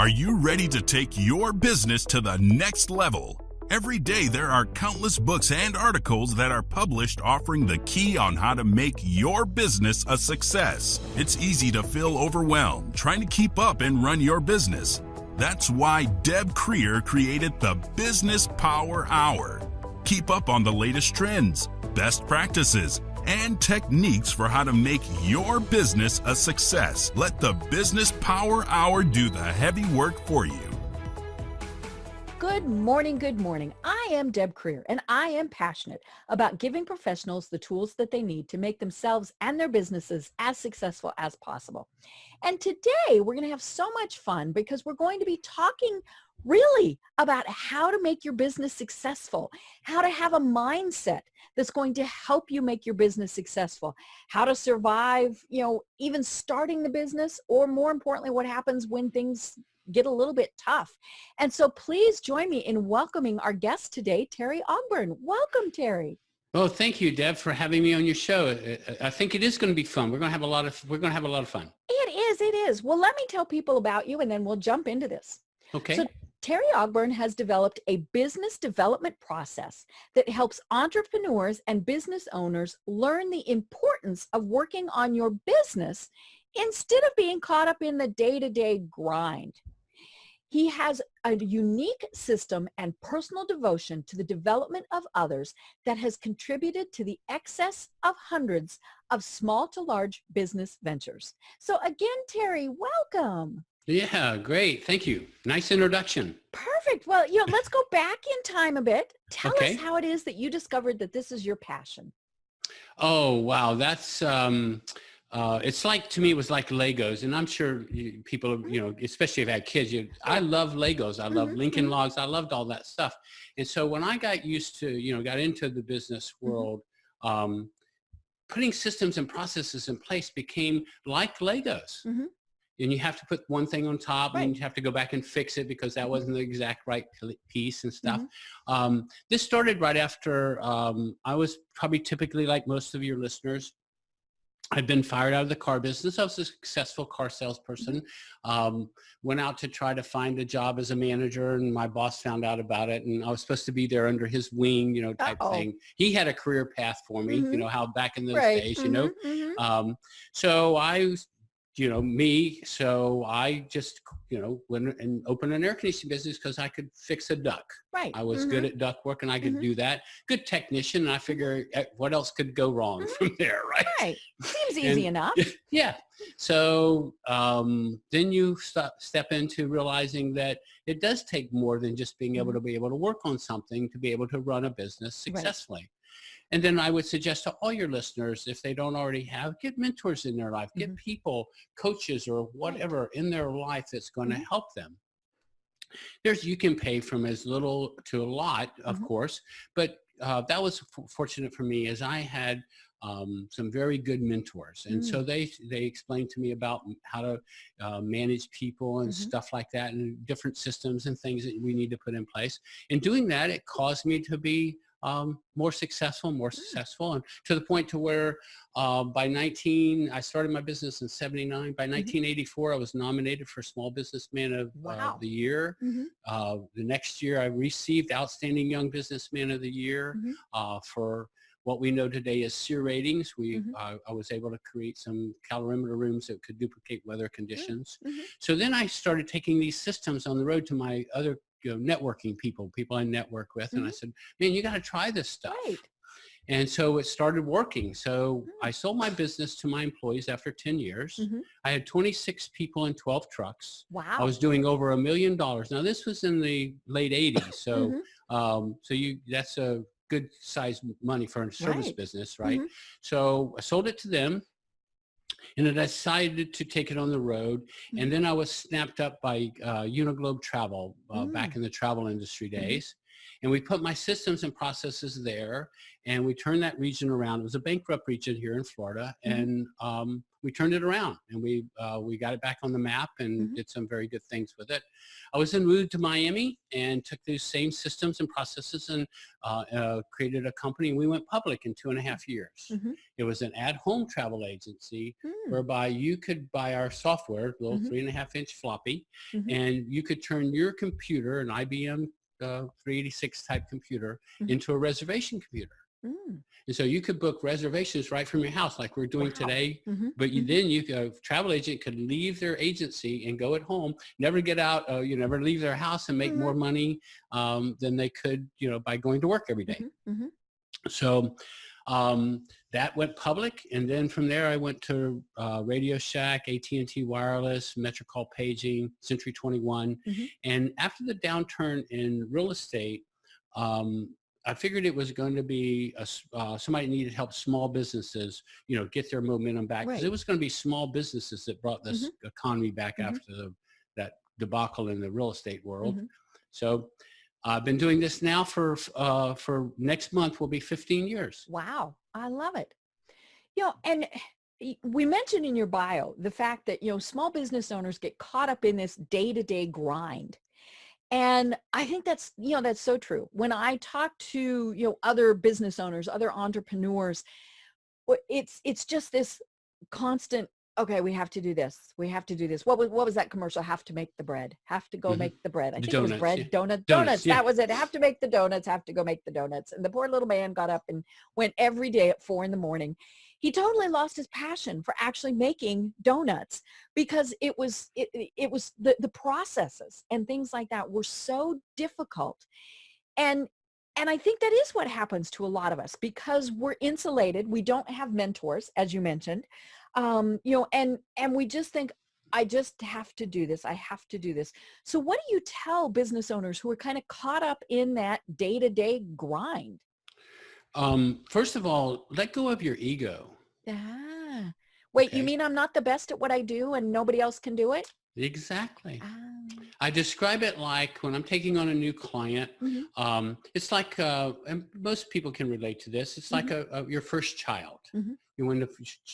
Are you ready to take your business to the next level? Every day there are countless books and articles that are published offering the key on how to make your business a success. It's easy to feel overwhelmed trying to keep up and run your business. That's why Deb Creer created the Business Power Hour. Keep up on the latest trends, best practices, and techniques for how to make your business a success. Let the Business Power Hour do the heavy work for you. Good morning, good morning. I am Deb Creer, and I am passionate about giving professionals the tools that they need to make themselves and their businesses as successful as possible. And today we're going to have so much fun because we're going to be talking really about how to make your business successful, how to have a mindset that's going to help you make your business successful, how to survive, even starting the business, or more importantly, what happens when things get a little bit tough. And so please join me in welcoming our guest today, Terry Ogburn. Welcome, Terry. Well, thank you, Deb, for having me on your show. I think it is going to be fun. We're going to have a lot of fun. It is. Well, let me tell people about you, and then we'll jump into this. Okay. So Terry Ogburn has developed a business development process that helps entrepreneurs and business owners learn the importance of working on your business instead of being caught up in the day-to-day grind. He has a unique system and personal devotion to the development of others that has contributed to the excess of hundreds of small to large business ventures. So again, Terry, welcome. Yeah, great. Thank you. Nice introduction. Perfect. Well, let's go back in time a bit. Tell Okay. us how it is that you discovered that this is your passion. Oh, wow. That's, it's like, to me, it was like Legos. And I'm sure people, especially if I had kids, I love Legos. I love Lincoln Logs. I loved all that stuff. And so when I got used to, got into the business world, putting systems and processes in place became like Legos. And you have to put one thing on top, and you have to go back and fix it because that wasn't the exact right piece and stuff. This started right after I was probably typically like most of your listeners. I'd been fired out of the car business. I was a successful car salesperson. Went out to try to find a job as a manager, and my boss found out about it, and I was supposed to be there under his wing, type thing. He had a career path for me, how back in those days, So I so I just, went and opened an air conditioning business because I could fix a duct. Right. I was good at duct work and I could do that. Good technician. And I figure what else could go wrong from there, right? Right. Seems easy enough. Yeah. So then you step into realizing that it does take more than just being able to work on something to be able to run a business successfully. Right. And then I would suggest to all your listeners, if they don't already have, get mentors in their life, get people, coaches or whatever in their life that's going to help them. You can pay from as little to a lot, of course, but that was fortunate for me as I had some very good mentors. And so they explained to me about how to manage people and stuff like that, and different systems and things that we need to put in place. In doing that, it caused me to be more successful, and to the point to where I started my business in 79. By 1984, I was nominated for Small Businessman of the Year. The next year, I received Outstanding Young Businessman of the Year for what we know today as SEER ratings. I was able to create some calorimeter rooms that could duplicate weather conditions. So then I started taking these systems on the road to my other networking people I network with. And I said, man, you got to try this stuff. Right. And so it started working. So I sold my business to my employees after 10 years. I had 26 people and 12 trucks. Wow. I was doing over $1 million. Now this was in the late 80s. So, that's a good size money for a service business, right? So I sold it to them. And I decided to take it on the road. And then I was snapped up by Uniglobe Travel back in the travel industry days. And we put my systems and processes there, and we turned that region around. It was a bankrupt region here in Florida. And we turned it around, and we got it back on the map and did some very good things with it. I was then moved to Miami and took those same systems and processes and created a company. We went public in 2.5 years. It was an at-home travel agency whereby you could buy our software, little 3.5-inch floppy, and you could turn your computer, an IBM 386 type computer, into a reservation computer. And so you could book reservations right from your house, like we're doing today. But a travel agent could leave their agency and go at home, never get out, never leave their house and make more money than they could, by going to work every day. So that went public. And then from there, I went to Radio Shack, AT&T Wireless, Metrocall Paging, Century 21. And after the downturn in real estate, I figured it was going to be somebody needed help small businesses, get their momentum back. Because it was going to be small businesses that brought this economy back after that debacle in the real estate world. So I've been doing this now for next month will be 15 years. Wow. I love it. And we mentioned in your bio the fact that, small business owners get caught up in this day-to-day grind. And I think that's, that's so true. When I talk to, other business owners, other entrepreneurs, it's just this constant, okay, we have to do this. We have to do this. What was that commercial? Have to make the bread. Have to go make the bread. I think it was bread, donuts. Yeah. That was it. Have to make the donuts. Have to go make the donuts. And the poor little man got up and went every day at 4 a.m. He totally lost his passion for actually making donuts because it was the processes and things like that were so difficult. And I think that is what happens to a lot of us because we're insulated. We don't have mentors, as you mentioned, and we just think, I just have to do this. I have to do this. So what do you tell business owners who are kind of caught up in that day-to-day grind? First of all, let go of your ego. Wait, Okay. You mean I'm not the best at what I do and nobody else can do it? Exactly. I describe it like when I'm taking on a new client, it's like, and most people can relate to this. It's like your first child. When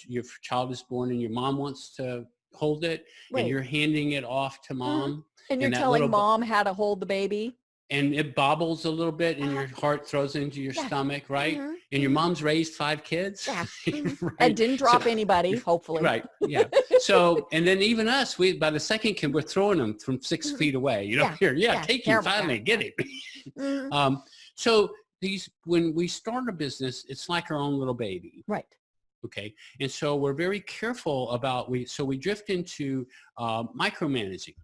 your child is born and your mom wants to hold it and you're handing it off to mom. And you're telling mom how to hold the baby. And it bobbles a little bit and your heart throws into your stomach, right? And your mom's raised 5 kids. Right? And didn't drop anybody, hopefully. Right, yeah. So, and then even us, by the second kid, we're throwing them from 6 feet away. Take him, finally, get him. So when we start a business, it's like our own little baby. Right. Okay. And so we're very careful about, we drift into micromanaging.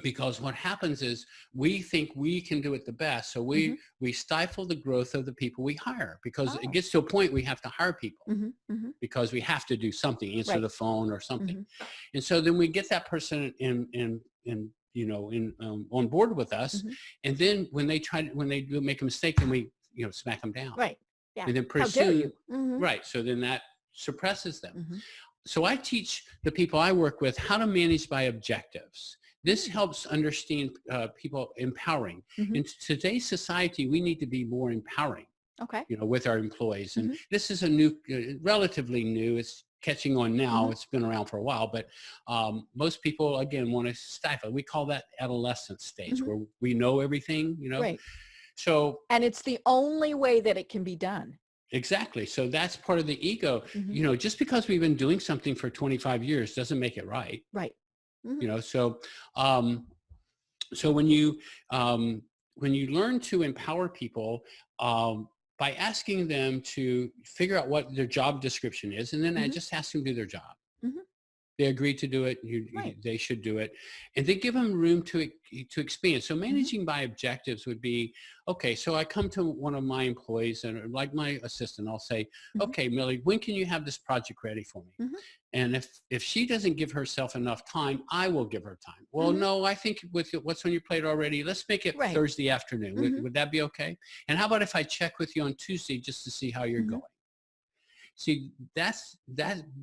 Because what happens is we think we can do it the best. So we stifle the growth of the people we hire because it gets to a point we have to hire people because we have to do something, answer the phone or something. And so then we get that person on board with us. And then when they do make a mistake, then we, smack them down. Right. Yeah. And then pretty soon, right. So then that suppresses them. So I teach the people I work with how to manage by objectives. This helps understand people empowering. In today's society, we need to be more empowering, with our employees. And this is a new, relatively new, it's catching on now. It's been around for a while, but most people, again, want to stifle. We call that adolescent stage where we know everything, Right. So. And it's the only way that it can be done. Exactly. So that's part of the ego. Just because we've been doing something for 25 years doesn't make it right. Right. So when you learn to empower people by asking them to figure out what their job description is, and then I just ask them to do their job. They agree to do it. They should do it, and they give them room to expand. So managing by objectives would be, okay, so I come to one of my employees and like my assistant, I'll say, okay, Millie, when can you have this project ready for me? And if she doesn't give herself enough time, I will give her time. Well, no, I think with what's on your plate already, let's make it Thursday afternoon. Would that be okay? And how about if I check with you on Tuesday just to see how you're going? See, that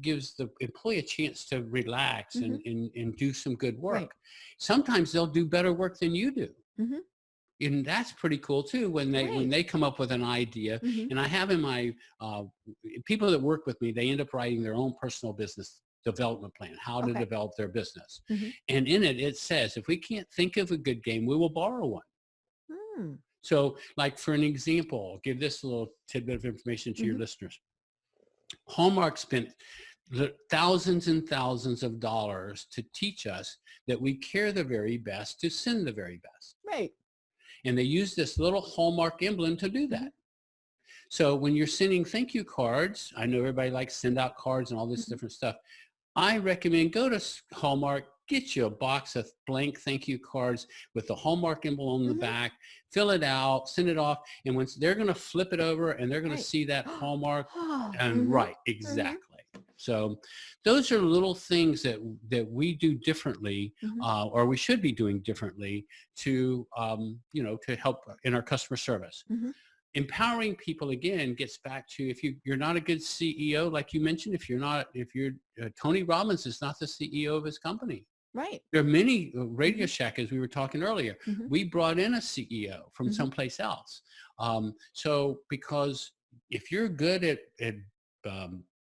gives the employee a chance to relax and do some good work. Sometimes they'll do better work than you do. And that's pretty cool too when they come up with an idea. Mhm. And I have in my people that work with me, they end up writing their own personal business development plan, how to Okay. develop their business. Mhm. And in it, it says, if we can't think of a good game, we will borrow one. Mm. So like for an example, I'll give this little tidbit of information to your Mhm. listeners. Hallmark spent thousands and thousands of dollars to teach us that we care the very best to send the very best. Right. And they use this little Hallmark emblem to do that. Mhm. So when you're sending thank you cards, I know everybody likes send out cards and all this Mhm. different stuff. I recommend go to Hallmark, get you a box of blank thank you cards with the Hallmark emblem on the Mhm. back, fill it out, send it off. And once they're going to flip it over and they're going to Right. see that Hallmark Oh, and mhm. right, Mhm. exactly. So those are little things that we do differently, Mhm. or we should be doing differently to, to help in our customer service. Mhm. Empowering people again gets back to if you're not a good CEO, like you mentioned, if you're Tony Robbins is not the CEO of his company. Right. There are many Radio Mhm. Shack, as we were talking earlier. Mhm. We brought in a CEO from Mhm. someplace else. So because if you're good at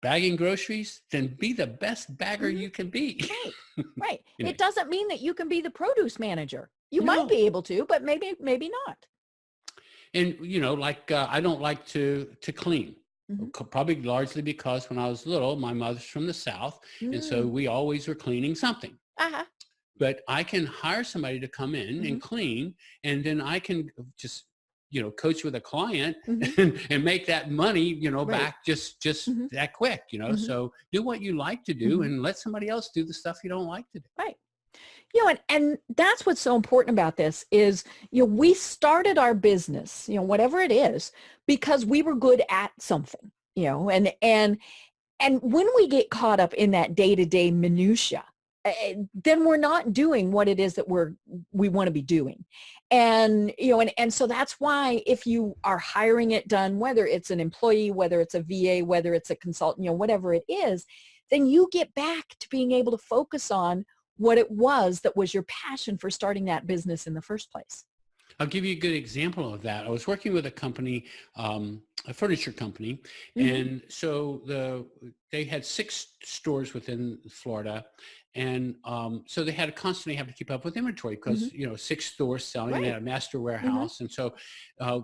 bagging groceries, then be the best bagger Mhm. you can be. Right. Right. It Anyway, doesn't mean that you can be the produce manager. You might no. be able to, but maybe not. And like I don't like to clean. Mhm. Probably largely because when I was little, my mother's from the South, and so Mm. we always were cleaning something. Uh-huh. But I can hire somebody to come in and Mhm. clean, and then I can just coach with a client Mhm. and make that money Right. back just Mhm. that quick. Mhm. So do what you like to do Mhm. and let somebody else do the stuff you don't like to do. Right. And that's what's so important about this is, we started our business, whatever it is, because we were good at something, and when we get caught up in that day-to-day minutia, then we're not doing what it is that we want to be doing. And so that's why if you are hiring it done, whether it's an employee, whether it's a VA, whether it's a consultant, whatever it is, then you get back to being able to focus on what it was that was your passion for starting that business in the first place. I'll give you a good example of that. I was working with a company, a furniture company, Mm-hmm. and so they had 6 stores within Florida, and so they had to constantly have to keep up with inventory because Mm-hmm. 6 stores selling. They Right. had a master Mm-hmm. warehouse, and so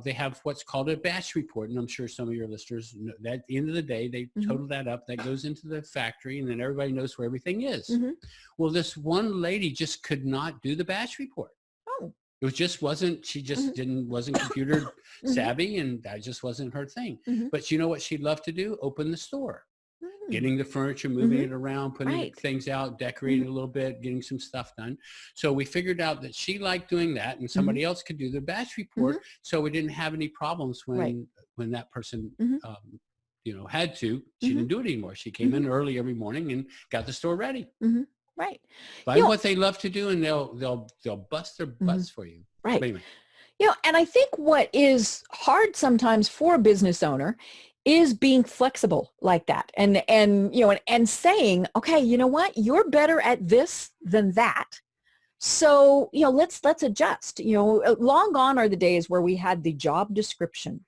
they have what's called a batch report. And I'm sure some of your listeners know that at the end of the day, they Mm-hmm. total that up. That goes into the factory, and then everybody knows where everything is. Mm-hmm. Well, this one lady just could not do the batch report. Oh. It just wasn't, she just Mm-hmm. wasn't computer Mm-hmm. savvy, and that just wasn't her thing. Mm-hmm. But you know what she'd love to do? Open the store, Mm-hmm. getting the furniture, moving Mm-hmm. it around, putting Right. things out, decorating Mm-hmm. a little bit, getting some stuff done. So we figured out that she liked doing that and Mm-hmm. somebody else could do the batch report. Mm-hmm. So we didn't have any problems Right. when that person, Mm-hmm. had to, she Mm-hmm. didn't do it anymore. She came in early every morning and got the store ready. Mm-hmm. Right. Find what they love to do, and they'll bust their butts for you. Right. But anyway. And I think what is hard sometimes for a business owner is being flexible like that and saying, okay, you know what, you're better at this than that. So, let's adjust. Long gone are the days where we had the job description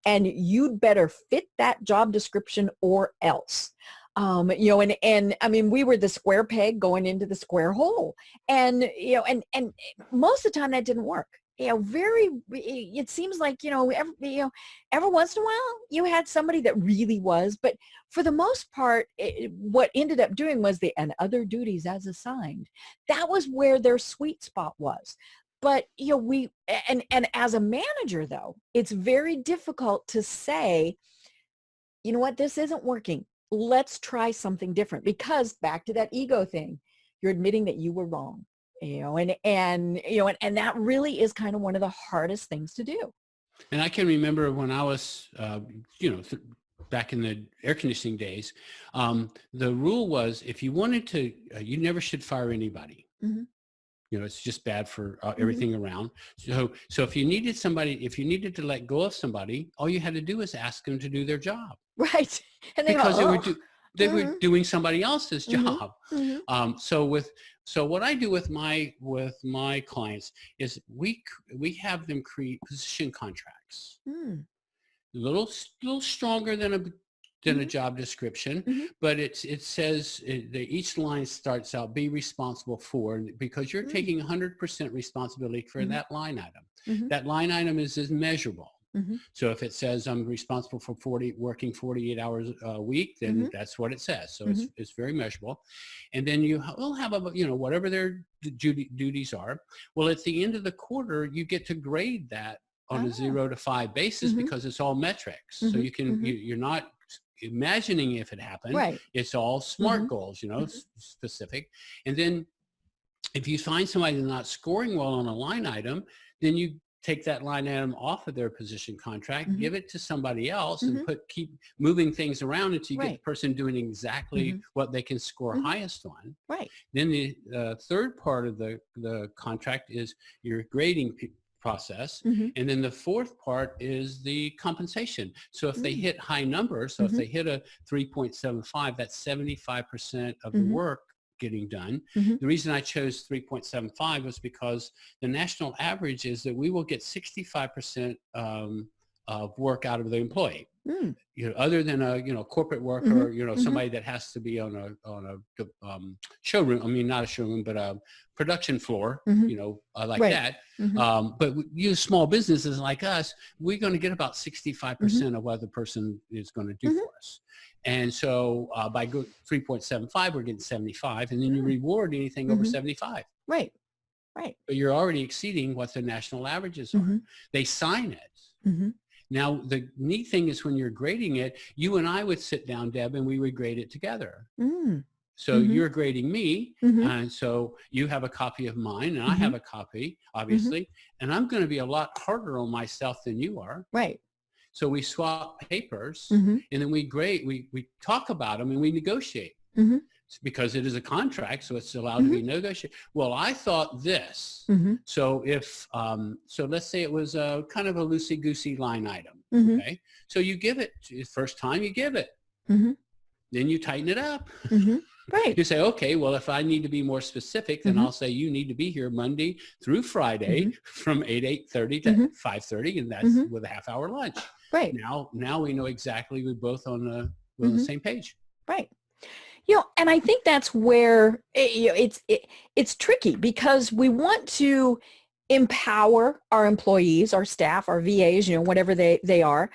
and you'd better fit that job description or else. And I mean, we were the square peg going into the square hole, and most of the time that didn't work. It seems like, every once in a while you had somebody that really was, but for the most part, what ended up doing was and other duties as assigned. That was where their sweet spot was. But, and as a manager though, it's very difficult to say, you know what, this isn't working. Let's try something different, because back to that ego thing, you're admitting that you were wrong, and that really is kind of one of the hardest things to do. And I can remember when I was, back in the air conditioning days, the rule was if you wanted to, you never should fire anybody. Mm-hmm. It's just bad for everything around. So if you needed to let go of somebody, all you had to do was ask them to do their job. Right. And they Because go, they were doing somebody else's job. Mm-hmm. So what I do with my clients is we have them create position contracts. Mm. A little stronger than a Mm-hmm. job description, Mm-hmm. but it says each line starts out, be responsible for, because you're taking 100% responsibility for Mm-hmm. that line item. Mm-hmm. That line item is measurable. Mm-hmm. So if it says I'm responsible for working 48 hours a week, then Mm-hmm. that's what it says. So Mm-hmm. it's very measurable. And then you will have whatever their duties are. Well, at the end of the quarter, you get to grade that on a 0 to 5 basis, Mm-hmm. because it's all metrics. So Mm-hmm. you can you're not imagining if it happened. Right. It's all SMART Mm-hmm. goals, Mm-hmm. specific. And then if you find somebody that's not scoring well on a line item, then you take that line item off of their position contract, Mm-hmm. give it to somebody else, Mm-hmm. and keep moving things around until you get Right. the person doing exactly Mm-hmm. what they can score Mm-hmm. highest on. Right. Then the third part of the contract is your grading process. Mm-hmm. And then the fourth part is the compensation. So if they Mm-hmm. hit high numbers, so if Mm-hmm. they hit a 3.75, that's 75% of the Mm-hmm. work getting done. Mm-hmm. The reason I chose 3.75 was because the national average is that we will get 65% of work out of the employee. Mm. Other than a corporate worker, Mm-hmm. or Mm-hmm. somebody that has to be on a showroom. I mean, not a showroom, but a production floor. Mm-hmm. Like Right. that. Mm-hmm. But you small businesses like us, we're going to get about 65% Mm-hmm. of what the person is going to do Mm-hmm. for us. And so by 3.75, we're getting 75, and then you reward anything over Mm-hmm. 75. Right. Right. But you're already exceeding what the national averages are. Mm-hmm. They sign it. Mm-hmm. Now, the neat thing is when you're grading it, you and I would sit down, Deb, and we would grade it together. Mm. So Mm-hmm. you're grading me, Mm-hmm. and so you have a copy of mine, and I Mm-hmm. have a copy, obviously, and I'm going to be a lot harder on myself than you are. Right. So we swap papers, Mm-hmm. and then we grade, we talk about them, and we negotiate. Mm-hmm. Because it is a contract, so it's allowed to be negotiated. Well, I thought this. Mm-hmm. So if, so let's say it was a kind of a loosey-goosey line item, Mm-hmm. okay? So you give it, first time you give it. Mm-hmm. Then you tighten it up. Mm-hmm. Right. You say, okay, well, if I need to be more specific, then Mm-hmm. I'll say you need to be here Monday through Friday Mm-hmm. from 8:30 to Mm-hmm. 5:30, and that's Mm-hmm. with a half-hour lunch. Right. Now we know exactly we're both on the Mm-hmm. same page. Right. And I think that's where it's tricky, because we want to empower our employees, our staff, our VAs, whatever they are.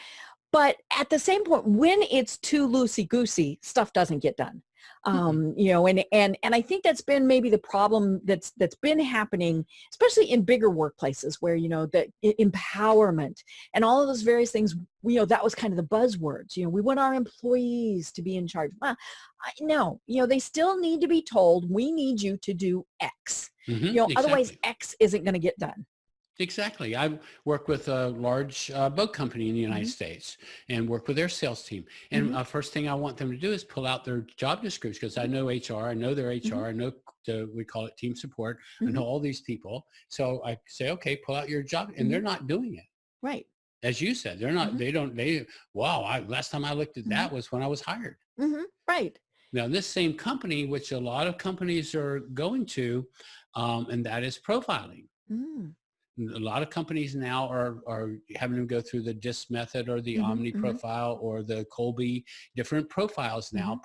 But at the same point, when it's too loosey-goosey, stuff doesn't get done. And I think that's been maybe the problem that's been happening, especially in bigger workplaces where, the empowerment and all of those various things, that was kind of the buzzwords. We want our employees to be in charge. Well, no, they still need to be told, we need you to do X. Otherwise Exactly. X isn't going to get done. Exactly. I work with a large boat company in the United Mm-hmm. States and work with their sales team. And Mm-hmm. First thing I want them to do is pull out their job description, because I know HR, I know their HR, Mm-hmm. I know we call it team support. I Mm-hmm. know all these people. So I say, okay, pull out your job, and they're not doing it. Right. As you said, they're not, Mm-hmm. Last time I looked at that was when I was hired. Mm-hmm. Right. Now, this same company, which a lot of companies are going to, and that is profiling. Mm. A lot of companies now are having them go through the DISC method or the Mm-hmm. Omni profile or the Colby, different profiles now.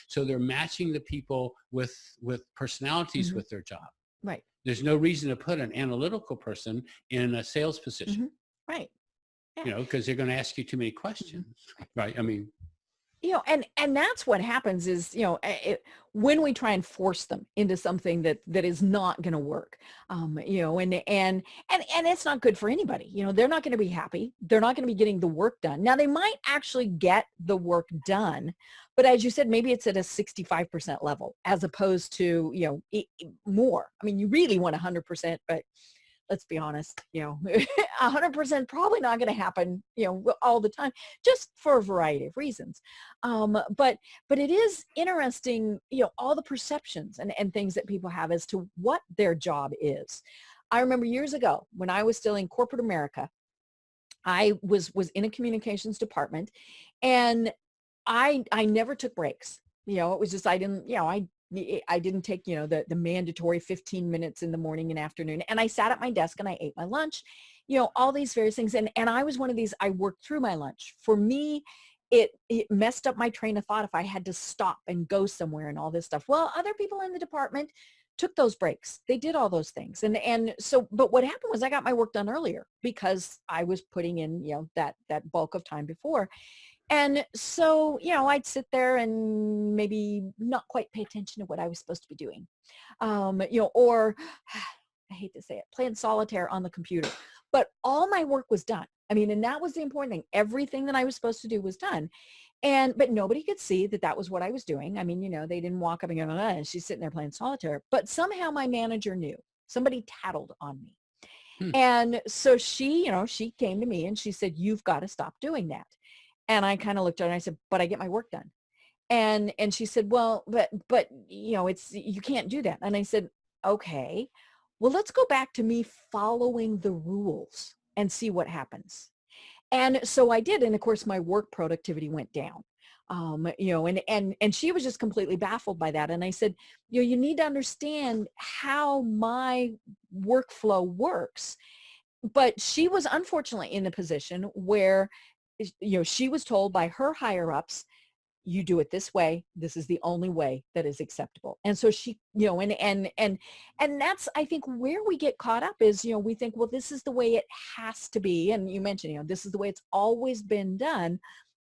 So they're matching the people with personalities Mm-hmm. with their job. Right. There's no reason to put an analytical person in a sales position, Right. Yeah. because they're going to ask you too many questions, right? I mean, and that's what happens is, when we try and force them into something that is not going to work, and it's not good for anybody. They're not going to be happy. They're not going to be getting the work done. Now, they might actually get the work done, but as you said, maybe it's at a 65% level as opposed to, more. I mean, you really want 100%, but let's be honest, 100% probably not going to happen, all the time, just for a variety of reasons. But it is interesting, all the perceptions and things that people have as to what their job is. I remember years ago when I was still in corporate America, I was in a communications department, and I never took breaks. It was just, I didn't, I didn't take, the mandatory 15 minutes in the morning and afternoon. And I sat at my desk and I ate my lunch, all these various things. And I was one of these, I worked through my lunch. For me, it messed up my train of thought if I had to stop and go somewhere and all this stuff. Well, other people in the department took those breaks. They did all those things. And so, but what happened was I got my work done earlier because I was putting in, that bulk of time before. And so, I'd sit there and maybe not quite pay attention to what I was supposed to be doing. Or I hate to say it, playing solitaire on the computer. But all my work was done. I mean, and that was the important thing. Everything that I was supposed to do was done. But nobody could see that that was what I was doing. I mean, they didn't walk up and go, and she's sitting there playing solitaire. But somehow my manager knew. Somebody tattled on me. Hmm. And so she came to me and she said, you've got to stop doing that. And I kind of looked at her and I said, but I get my work done. And she said, well, but you can't do that. And I said, okay, well, let's go back to me following the rules and see what happens. And so I did. And of course, my work productivity went down. And she was just completely baffled by that. And I said, you need to understand how my workflow works. But she was unfortunately in a position where, she was told by her higher ups, you do it this way. This is the only way that is acceptable. And so she, and that's, I think, where we get caught up is, we think, well, this is the way it has to be. And you mentioned, this is the way it's always been done,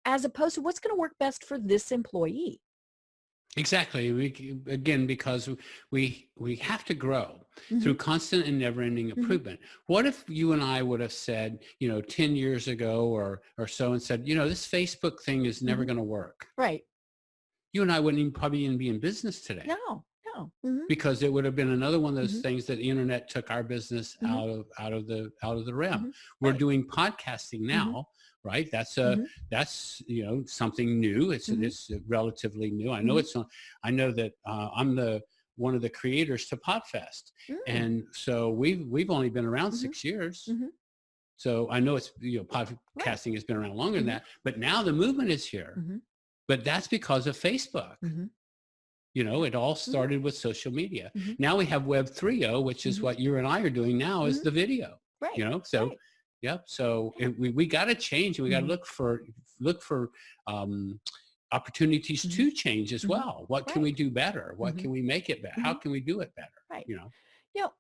as opposed to what's going to work best for this employee. Exactly. Again, because we have to grow through constant and never-ending improvement. What if you and I would have said, 10 years ago or so, and said, this Facebook thing is never going to work. Right. You and I wouldn't probably even be in business today. No. Because it would have been another one of those things that the internet took our business out of the realm. We're doing podcasting now. Right. That's something new. It's relatively new. I know I know that I'm one of the creators to Podfest. And so we've only been around 6 years. So I know it's, podcasting has been around longer than that, but now the movement is here, but that's because of Facebook. It all started with social media. Now we have Web 3.0, which is what you and I are doing now, is the video. Right. So yep. So we got to change, and we got to look for opportunities to change as well. What can we do better? What can we make it better? How can we do it better? Right.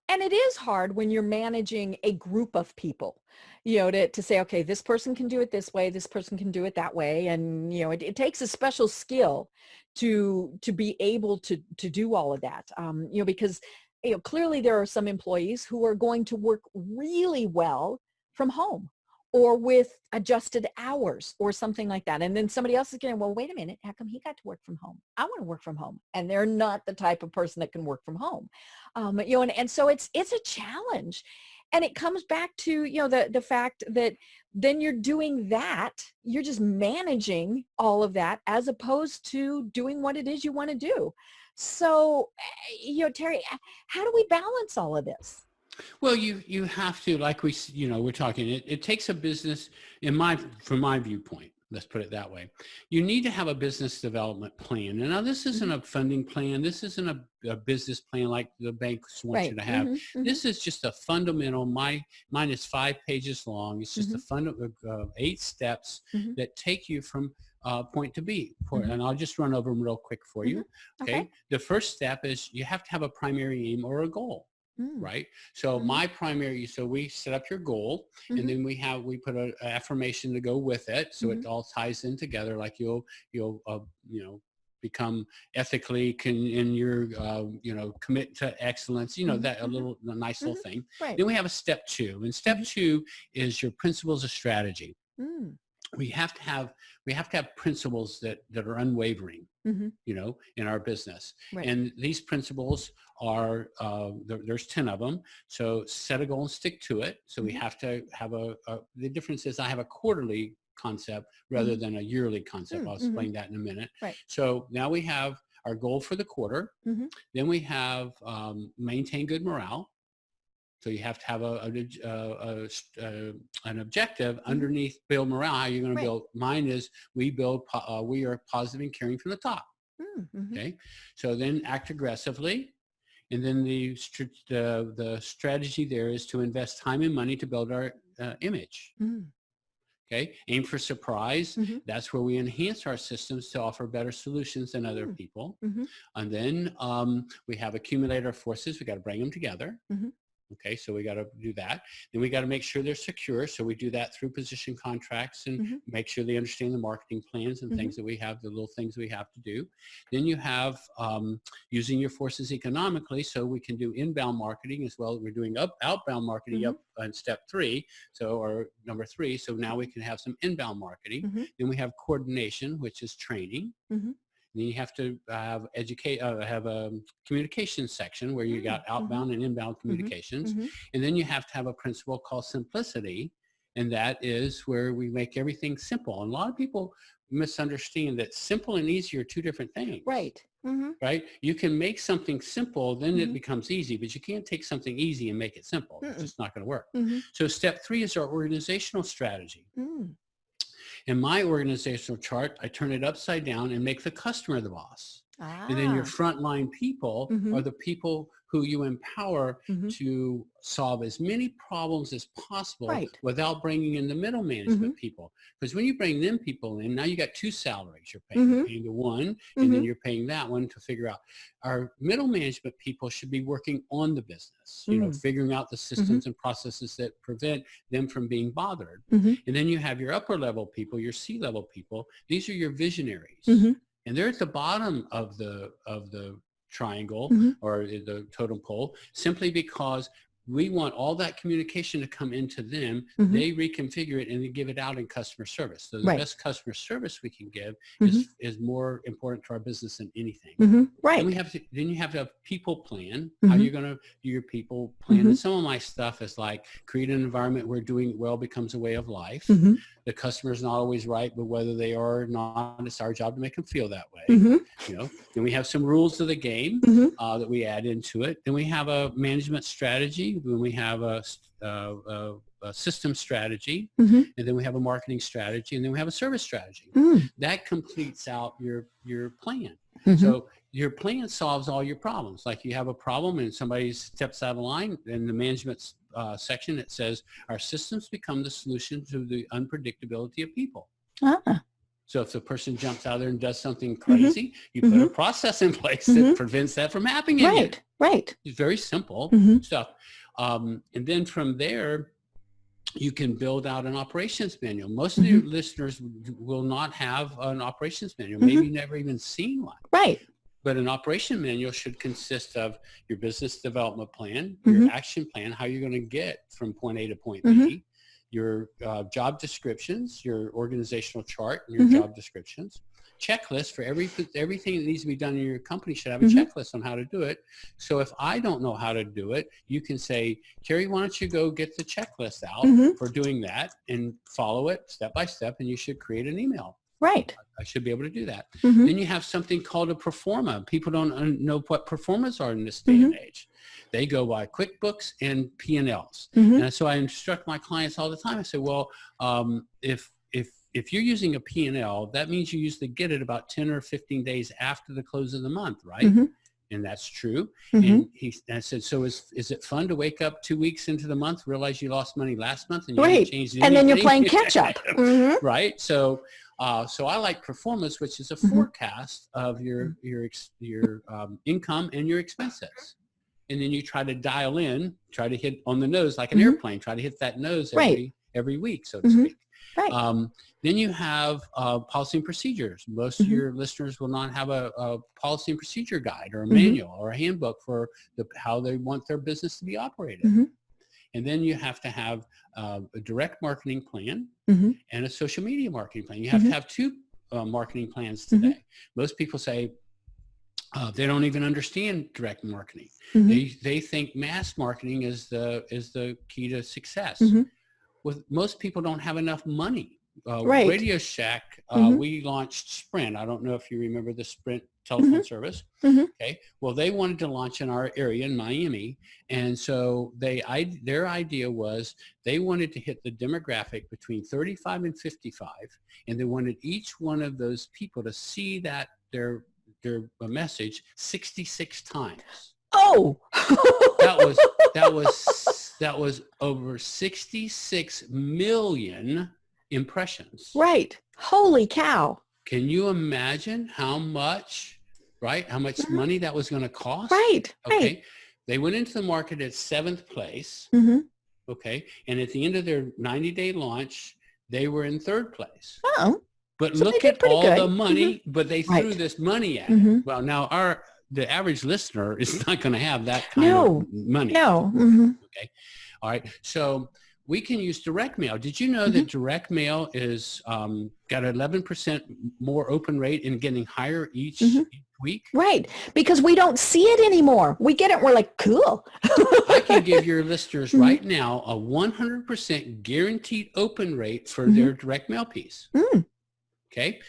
And it is hard when you're managing a group of people, to say, okay, this person can do it this way, this person can do it that way. And, it takes a special skill to be able to do all of that, because, clearly there are some employees who are going to work really well from home or with adjusted hours or something like that. And then somebody else is going, well, wait a minute, how come he got to work from home? I want to work from home. And they're not the type of person that can work from home. And so it's a challenge. And it comes back to, the fact that then you're doing that, you're just managing all of that as opposed to doing what it is you want to do. So, Terry, how do we balance all of this? Well, you have to, like we're talking, it takes a business, from my viewpoint, let's put it that way. You need to have a business development plan. And now this isn't a funding plan. This isn't a business plan like the banks want you to have. This is just a fundamental, mine is 5 pages long. It's just a fundamental 8 steps that take you from point to B. And I'll just run over them real quick for you. Okay. The first step is you have to have a primary aim or a goal. Right. So so we set up your goal, and then we put an affirmation to go with it. So it all ties in together, like you'll become ethically in your, commit to excellence, that a nice little thing. Right. Then we have a step 2, and step 2 is your principles of strategy. We have to have principles that are unwavering, in our business. Right. And these principles are, there's 10 of them. So set a goal and stick to it. So we have to have the difference is I have a quarterly concept rather than a yearly concept. I'll explain that in a minute. Right. So now we have our goal for the quarter. Then we have maintain good morale. So you have to have an objective underneath build morale. How you're going to build? Mine is we are positive and caring from the top. Mm-hmm. Okay. So then act aggressively. And then the strategy there is to invest time and money to build our image. Mm-hmm. Okay. Aim for surprise. Mm-hmm. That's where we enhance our systems to offer better solutions than other people. Mm-hmm. And then we have accumulate our forces. We got to bring them together. Mm-hmm. Okay, so we got to do that. Then we got to make sure they're secure. So we do that through position contracts and Mm-hmm. make sure they understand the marketing plans and things that we have, the little things we have to do. Then you have using your forces economically. So we can do inbound marketing as well. We're doing outbound marketing up on step 3. So, or number 3. So now we can have some inbound marketing. Mm-hmm. Then we have coordination, which is training. Mm-hmm. Then you have to have have a communication section where you got outbound and inbound communications. Mm-hmm. And then you have to have a principle called simplicity. And that is where we make everything simple. And a lot of people misunderstand that simple and easy are 2 different things. Right. Mm-hmm. Right? You can make something simple, then it becomes easy, but you can't take something easy and make it simple. It's just not going to work. Mm-hmm. So step 3 is our organizational strategy. Mm. In my organizational chart, I turn it upside down and make the customer the boss. And then your frontline people are the people who you empower to solve as many problems as possible without bringing in the middle management people. Because when you bring them people in, now you got 2 salaries you're paying. You're paying the one, and then you're paying that one to figure out. Our middle management people should be working on the business, you know, figuring out the systems and processes that prevent them from being bothered. And then you have your upper level people, your C-level people. These are your visionaries. And they're at the bottom of the triangle or the totem pole simply because we want all that communication to come into them. They reconfigure it and they give it out in customer service. So the best customer service we can give is more important to our business than anything. Right. Then you have to have people plan, how you're going to do your people plan. And some of my stuff is like create an environment where doing well becomes a way of life. The customer's not always right, but whether they are or not, it's our job to make them feel that way. You know, then we have some rules of the game that we add into it. Then we have a management strategy. Then we have a system strategy, and then we have a marketing strategy, and then we have a service strategy. That completes out your plan. So your plan solves all your problems. Like you have a problem and somebody steps out of line, in the management section it says our systems become the solution to the unpredictability of people. So if the person jumps out there and does something crazy, you put a process in place that prevents that from happening again. Right. It's very simple stuff. And then from there, you can build out an operations manual. Most of your listeners will not have an operations manual, maybe never even seen one. Right. But an operation manual should consist of your business development plan, your action plan, how you're going to get from point A to point B, your job descriptions, your organizational chart, and your job descriptions. Checklist for everything that needs to be done in your company should have a checklist on how to do it. So if I don't know how to do it, you can say, Terry, why don't you go get the checklist out for doing that and follow it step by step, and you should create an email. Right. I should be able to do that. Then you have something called a performa. People don't know what performas are in this day and age. They go by QuickBooks and P&Ls. And so I instruct my clients all the time. I say, well, if you're using a P&L, that means you usually get it about 10 or 15 days after the close of the month, right? And that's true. And I said, so is it fun to wake up 2 weeks into the month, realize you lost money last month and you haven't changed anything? And then you're playing catch up. Right. So I like performance, which is a forecast of your income and your expenses. And then you try to dial in, try to hit on the nose like an airplane, try to hit that nose every week, so to speak. Right. Then you have policy and procedures. Most of your listeners will not have a policy and procedure guide or a manual or a handbook for how they want their business to be operated. And then you have to have a direct marketing plan and a social media marketing plan. You have to have 2 marketing plans today. Most people say they don't even understand direct marketing. They think mass marketing is the key to success. Most people don't have enough money. Radio Shack, we launched Sprint. I don't know if you remember the Sprint telephone service. Okay. Well, they wanted to launch in our area in Miami. And so their idea was they wanted to hit the demographic between 35 and 55. And they wanted each one of those people to see that message 66 times. Oh, That was over 66 million impressions. right. Holy cow. Can you imagine how much, right? How much money that was going to cost? Right. Okay. Right. They went into the market at 7th place. Mm-hmm. Okay. And at the end of their 90-day launch, they were in 3rd place. Oh. But So look they did at pretty all good. the money, but they threw Right. this money at Mhm. it. Well, now the average listener is not going to have that kind No. of money. No. Mm-hmm. Okay. All right. So we can use direct mail. Did you know that direct mail is got 11% more open rate and getting higher each week? Right. Because we don't see it anymore. We get it. We're like, cool. I can give your listeners right now a 100% guaranteed open rate for their direct mail piece. Mm. Okay.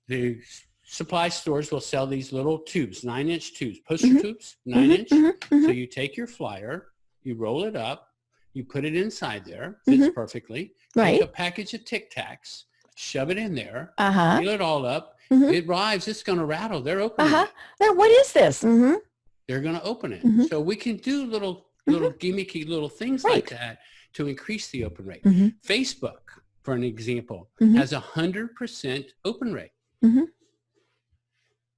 The supply stores will sell these little tubes, 9-inch tubes, poster tubes, 9-inch. So you take your flyer, you roll it up, you put it inside there, fits perfectly. Right. Take a package of Tic Tacs, shove it in there, Uh-huh. seal it all up. Mhm. It arrives, it's going to rattle. They're opening Uh-huh. it. Now, what is this? Mm-hmm. They're going to open it. Mhm. So we can do little gimmicky little things like that to increase the open rate. Mhm. Facebook, for an example, has 100% open rate. Mm-hmm.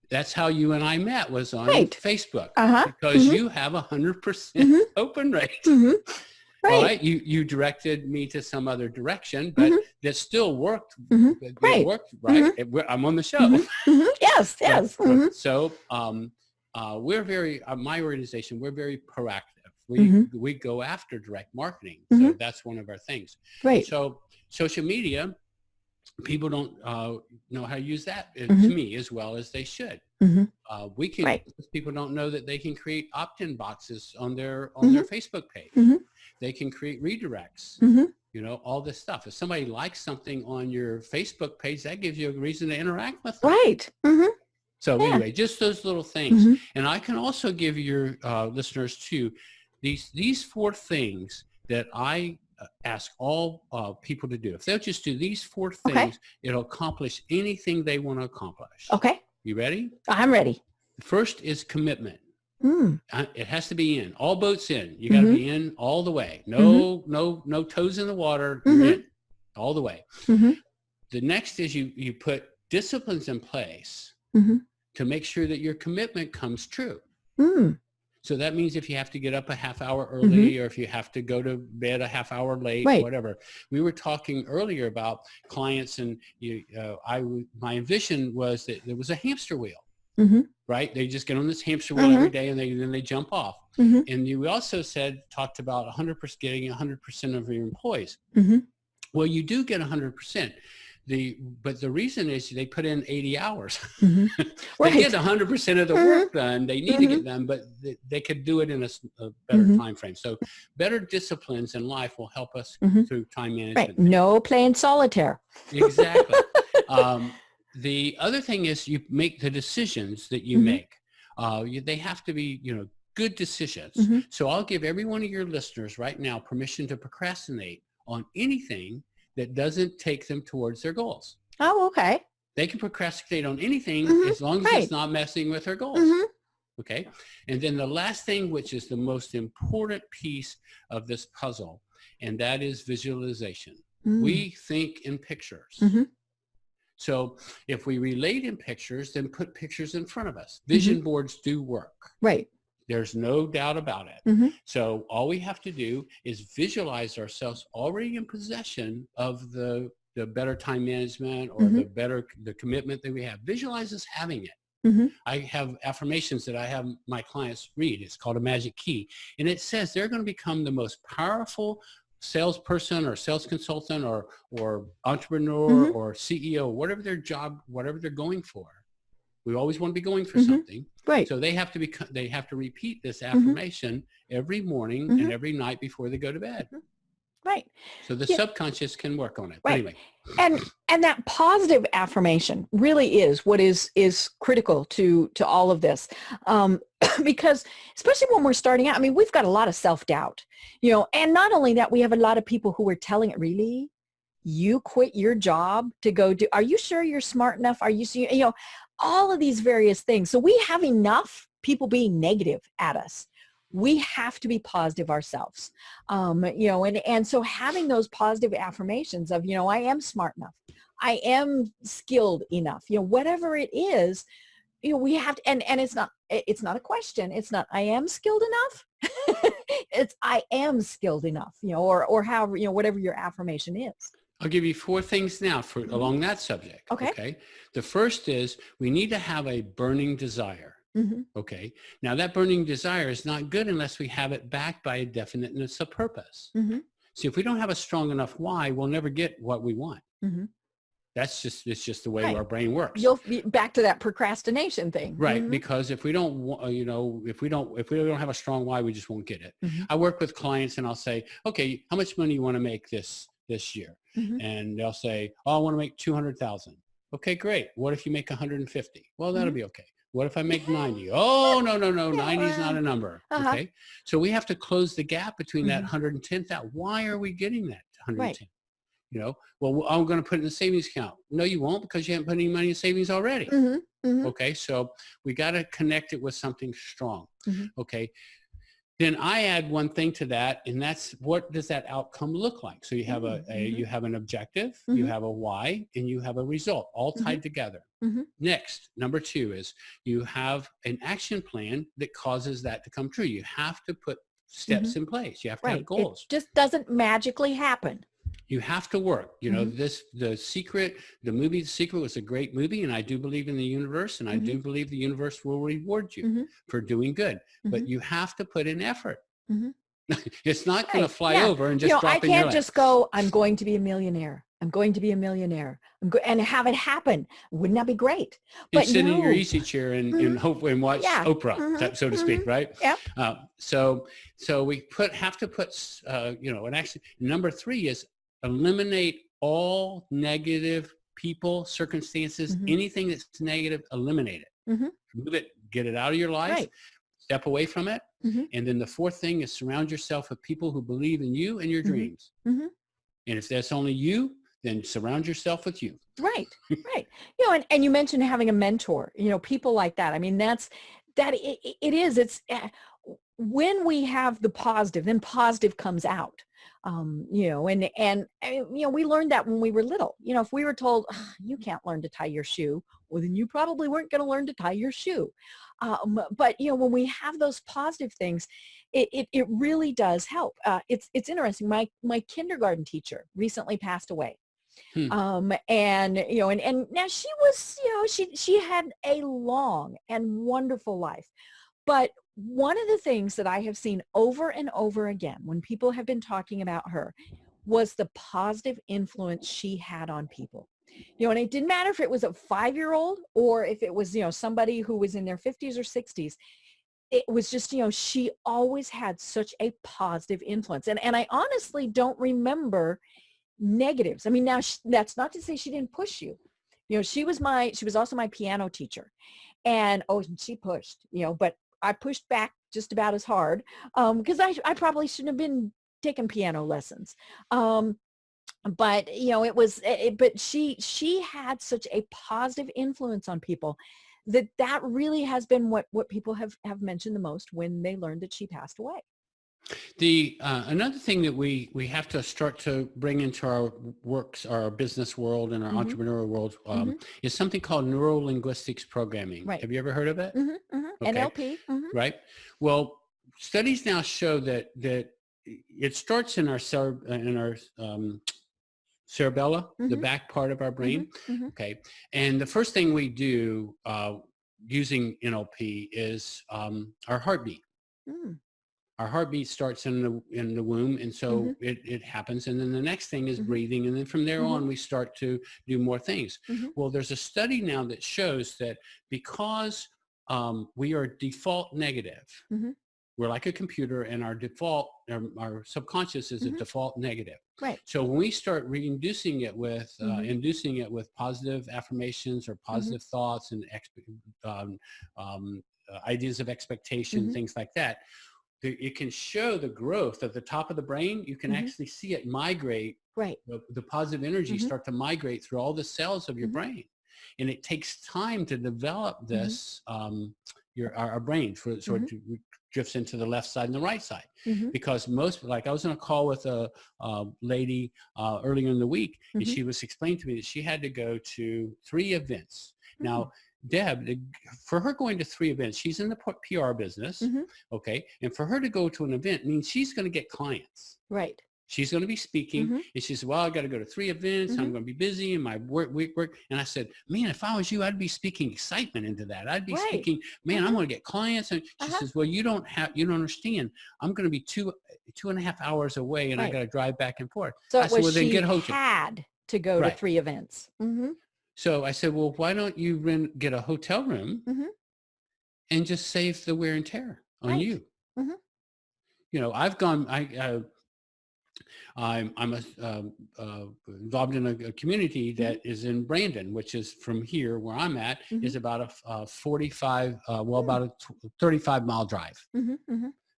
That's how you and I met, was on Right. Facebook, Uh-huh. because you have 100% open rate. Mm-hmm. Right. All right. You directed me to some other direction, but that still worked. It Right. worked, right? I'm on the show. Mm-hmm. Yes. Yes. Mm-hmm. So we're very, my organization, we're very proactive. We go after direct marketing. So that's one of our things. Right. So social media, people don't know how to use that to me as well as they should. We can. People don't know that they can create opt-in boxes on their Facebook page. They can create redirects. You know, all this stuff. If somebody likes something on your Facebook page, that gives you a reason to interact with them. Right. Mm-hmm. So anyway, just those little things. And I can also give your listeners too these 4 things that I ask all people to do. If they'll just do these 4 things, it'll accomplish anything they want to accomplish. Okay. You ready? I'm ready. The first is commitment. Mm. It has to be in. All boats in. You got to be in all the way. No toes in the water. You're in all the way. The next is you put disciplines in place to make sure that your commitment comes true. So that means if you have to get up a half hour early or if you have to go to bed a half hour late, whatever. We were talking earlier about clients, and my vision was that there was a hamster wheel, right? They just get on this hamster wheel every day and then they jump off. And you also talked about 100% getting 100% of your employees. Well, you do get 100%. But the reason is they put in 80 hours. They get 100% of the work done. They need to get done, but they could do it in a better time frame. So better disciplines in life will help us through time management. Right. No playing solitaire. Exactly. The other thing is you make the decisions that you make. They have to be, good decisions. So I'll give every one of your listeners right now permission to procrastinate on anything that doesn't take them towards their goals. Oh, okay. They can procrastinate on anything as long as it's not messing with their goals. Okay. And then the last thing, which is the most important piece of this puzzle, and that is visualization. We think in pictures. So if we relate in pictures, then put pictures in front of us. Vision boards do work. Right. There's no doubt about it. So all we have to do is visualize ourselves already in possession of the better time management or the commitment that we have. Visualize us having it. I have affirmations that I have my clients read. It's called a magic key. And it says they're going to become the most powerful salesperson or sales consultant or entrepreneur or CEO, whatever their job, whatever they're going for. We always want to be going for something. Right. So they have to repeat this affirmation every morning and every night before they go to bed. Right. So the subconscious can work on it. Right. Anyway. And that positive affirmation really is what is critical to all of this. Because especially when we're starting out, I mean, we've got a lot of self-doubt, and not only that, we have a lot of people who are telling it, really, you quit your job to go do, are you sure you're smart enough? Are you, all of these various things. So we have enough people being negative at us. We have to be positive ourselves. And so having those positive affirmations of, I am smart enough. I am skilled enough, whatever it is, we have to, and it's not a question. It's not, I am skilled enough. It's, I am skilled enough, or however, whatever your affirmation is. I'll give you 4 things now for Mm-hmm. along that subject. Okay. The first is we need to have a burning desire. Mm-hmm. Okay. Now that burning desire is not good unless we have it backed by a definiteness of purpose. Mm-hmm. See, if we don't have a strong enough why, we'll never get what we want. Mm-hmm. It's just the way Right. our brain works. You'll be back to that procrastination thing. Right. Mm-hmm. Because if we don't, if we don't have a strong why, we just won't get it. Mm-hmm. I work with clients and I'll say, okay, how much money you want to make this year? Mm-hmm. And they'll say, oh, I want to make 200,000. Okay, great. What if you make 150? Well, that'll Mm-hmm. be okay. What if I make 90? Oh, no, 90 is not a number. Uh-huh. Okay. So we have to close the gap between that Mm-hmm. 110,000. Why are we getting that 110? Right. Well, I'm going to put it in the savings account. No, you won't, because you haven't put any money in savings already. Mm-hmm. Mm-hmm. Okay. So we got to connect it with something strong. Mm-hmm. Okay. Then I add one thing to that, and that's, what does that outcome look like? So you have you have an objective, Mm-hmm. you have a why, and you have a result, all tied Mm-hmm. together. Mm-hmm. Next, number 2 is you have an action plan that causes that to come true. You have to put steps in place. You have to Right. have goals. It just doesn't magically happen. You have to work. Mm-hmm. The movie The Secret was a great movie, and I do believe in the universe, and I do believe the universe will reward you Mm-hmm. for doing good. But Mm-hmm. you have to put in effort. Mm-hmm. It's not going Right. to fly Yeah. over and just I drop in your can't lap. just go, I'm going to be a millionaire. I'm going to be a millionaire. And have it happen. Wouldn't that be great? You But sit in your no. easy chair and hope and watch Yeah. Oprah, Mhm. so to speak, right? Yep. So we have to put, and actually number 3 is eliminate all negative people, circumstances, Mhm. anything that's negative, eliminate it. Mhm. Move it, get it out of your life, Right. step away from it. Mhm. And then the 4th thing is surround yourself with people who believe in you and your Mhm. dreams. Mhm. And if that's only you, then surround yourself with you. Right. Right. And you mentioned having a mentor, people like that. I mean, it is, it's when we have the positive, then positive comes out. We learned that when we were little. If we were told, you can't learn to tie your shoe, well, then you probably weren't going to learn to tie your shoe. But when we have those positive things, it really does help. It's interesting. My kindergarten teacher recently passed away. And now she was, she had a long and wonderful life. But one of the things that I have seen over and over again when people have been talking about her was the positive influence she had on people. And it didn't matter if it was a 5-year-old or if it was, somebody who was in their 50s or 60s. It was just, she always had such a positive influence. And I honestly don't remember negatives. I mean, now that's not to say she didn't push you. She was also my piano teacher, and she pushed, but I pushed back just about as hard because I probably shouldn't have been taking piano lessons. But but she had such a positive influence on people that really has been what people have mentioned the most when they learned that she passed away. Another thing that we have to start to bring into our works, our business world and our entrepreneurial world is something called neuro-linguistics programming. Right. Have you ever heard of it? Okay. NLP. Right. Well, studies now show that it starts in our cerebella, the back part of our brain. Okay. And the first thing we do using NLP is our heartbeat. Our heartbeat starts in the womb, and so it happens. And then the next thing is breathing, and then from there on, we start to do more things. Well, there's a study now that shows that because we are default negative, we're like a computer, and our subconscious is a default negative. Right. So when we start inducing it with positive affirmations or positive thoughts and ideas of expectation, things like that, it can show the growth at the top of the brain. You can actually see it migrate. Right. The positive energy start to migrate through all the cells of your brain. And it takes time to develop this, our brain so it drifts into the left side and the right side. Because like I was on a call with a lady earlier in the week, and she was explaining to me that she had to go to 3 events. Now, Deb, for her going to 3 events, she's in the PR business, okay? And for her to go to an event means she's going to get clients. Right. She's going to be speaking, and she said, well, I got to go to 3 events. I'm going to be busy in my work. And I said, man, if I was you, I'd be speaking excitement into that. I'd be speaking, man, I'm going to get clients. And she says, well, you don't understand. I'm going to be 2.5 hours away, and I got to drive back and forth. So I said, well, then get a hotel. Had to go to 3 events. So I said, well, why don't you get a hotel room and just save the wear and tear on you? You know, I've gone, I'm involved in a community that is in Brandon, which is from here where I'm at, is about a 35-mile drive.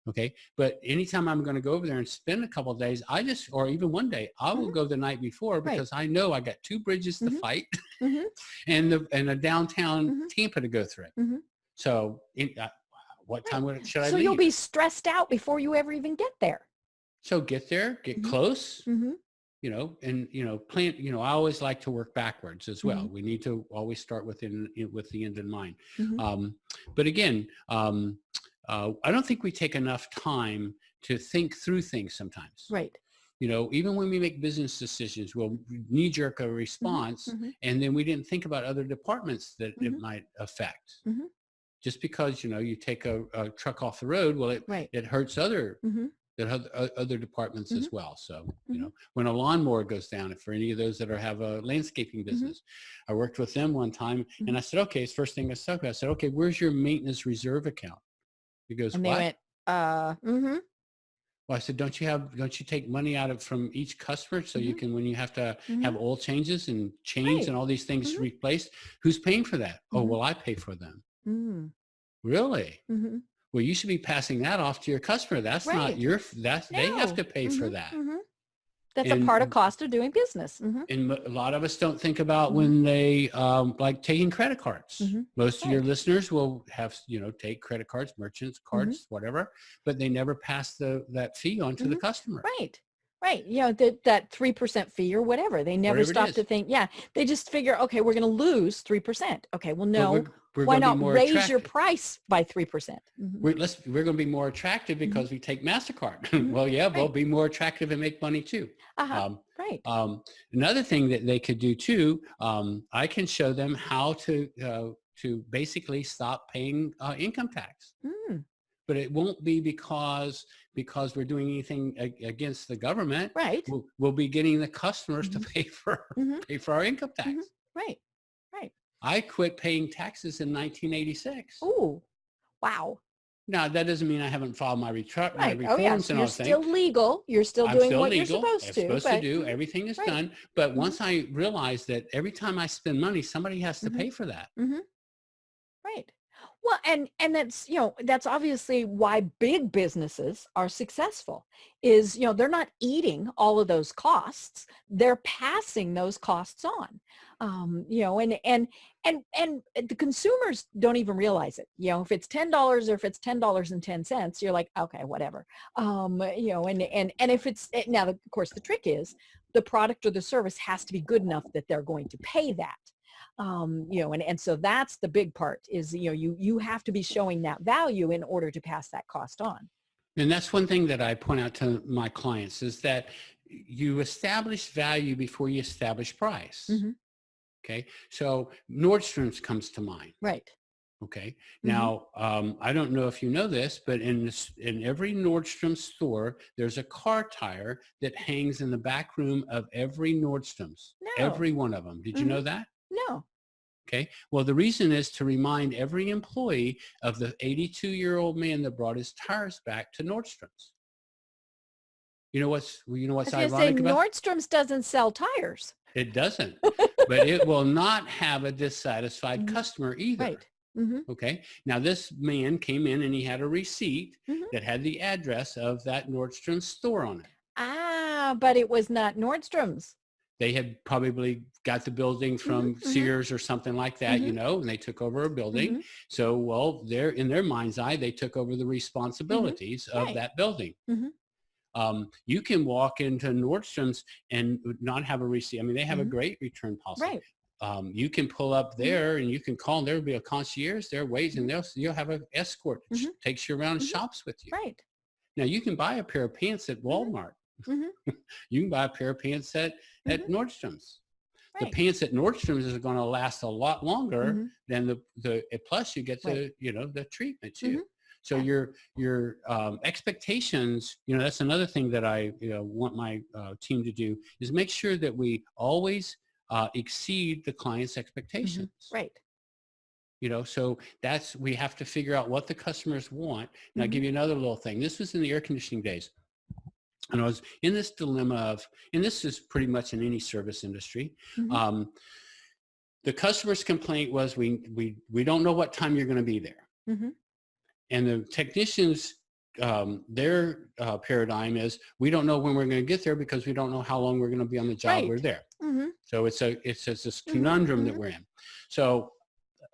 Okay. But anytime I'm going to go over there and spend a couple of days, or even one day, I will go the night before because I know I got 2 bridges to fight and a downtown Tampa to go through. So what time should I leave? So you'll be stressed out before you ever even get there. So get there, get close, you know, and, you know, plan, you know, I always like to work backwards as well. We need to always start with the end in mind. But again, I don't think we take enough time to think through things sometimes. Right. You know, even when we make business decisions, we'll knee-jerk a response, and then we didn't think about other departments that it might affect. Just because, you know, you take a truck off the road, well, it hurts other departments as well. So, you know, when a lawnmower goes down, for any of those that have a landscaping business, I worked with them one time, and I said, okay, it's first thing I said, okay, where's your maintenance reserve account? He goes, and what? They went, Well, I said, don't you take money out from each customer so you can, when you have to have oil changes and chains and all these things replaced, who's paying for that? Oh, well, I pay for them. Really? Well, you should be passing that off to your customer. That's not they have to pay for that. That's a part of cost of doing business. And a lot of us don't think about when they like taking credit cards. Most of your listeners will have, you know, take credit cards, merchants cards, whatever, but they never pass that fee on to the customer. Right. You know, that 3% fee or whatever. They never stop to think, they just figure, okay, we're going to lose 3%. Okay, well, no, why not raise your price by 3%? We're going to be more attractive because we take MasterCard. Well, we'll be more attractive and make money too. Another thing that they could do too, I can show them how to basically stop paying income tax. But it won't be because we're doing anything against the government. Right. We'll be getting the customers to pay for our income tax. Right. I quit paying taxes in 1986. Oh, wow. Now, that doesn't mean I haven't filed my reforms and all You're things. Still legal. You're still doing what you're supposed to. I'm supposed to do. Everything is done. But once I realized that every time I spend money, somebody has to pay for that. Right. Well, and that's, you know, that's obviously why big businesses are successful is, you know, they're not eating all of those costs. They're passing those costs on. You know, and the consumers don't even realize it. You know, if it's $10 or if it's $10.10, you're like, okay, whatever. You know, and if it's now, of course, the trick is the product or the service has to be good enough that they're going to pay that. You know, and so that's the big part is, you know, you have to be showing that value in order to pass that cost on. And that's one thing that I point out to my clients is that you establish value before you establish price. Okay. So Nordstrom's comes to mind. Right. Okay. Now, I don't know if you know this, but in every Nordstrom store, there's a car tire that hangs in the back room of every Nordstrom's. No. Every one of them. Did you know that? No. Okay. Well, the reason is to remind every employee of the 82-year-old man that brought his tires back to Nordstrom's. You know what's ironic about Nordstrom's doesn't sell tires. It doesn't, but it will not have a dissatisfied customer either. Right. Mm-hmm. Okay. Now this man came in and he had a receipt Mm-hmm. that had the address of that Nordstrom store on it. Ah, but it was not Nordstrom's. They had probably got the building from Mm-hmm. Sears or something like that, Mm-hmm. and they took over a building. Mm-hmm. So, well, in their mind's eye, they took over the Mm-hmm. responsibilities of Right. that building. Mm-hmm. You can walk into Nordstrom's and not have a receipt. I mean, they have a Mm-hmm. great return policy. Right. You can pull up Mm-hmm. there and you can call and there'll be a concierge there waiting. Mm-hmm. You'll have an escort that Mm-hmm. takes you around and Mm-hmm. shops with you. Right. Now you can buy a pair of pants at Walmart. Mm-hmm. You can buy a pair of pants at Mm-hmm. Nordstrom's. The Right. pants at Nordstrom's is going to last a lot longer Mm-hmm. than plus you get Right. the treatment too. Mm-hmm. So Yeah. your expectations, that's another thing that I want my team to do is make sure that we always exceed the client's expectations. Mm-hmm. Right. So we have to figure out what the customers want. And I'll Mm-hmm. give you another little thing. This was in the air conditioning days. And I was in this dilemma of, and this is pretty much in any service industry. Mm-hmm. The customer's complaint was, we don't know what time you're going to be there. Mm-hmm. And the technicians, their paradigm is, we don't know when we're going to get there because we don't know how long we're going to be on the job Right. we're there. Mm-hmm. So it's this conundrum Mm-hmm. that we're in. So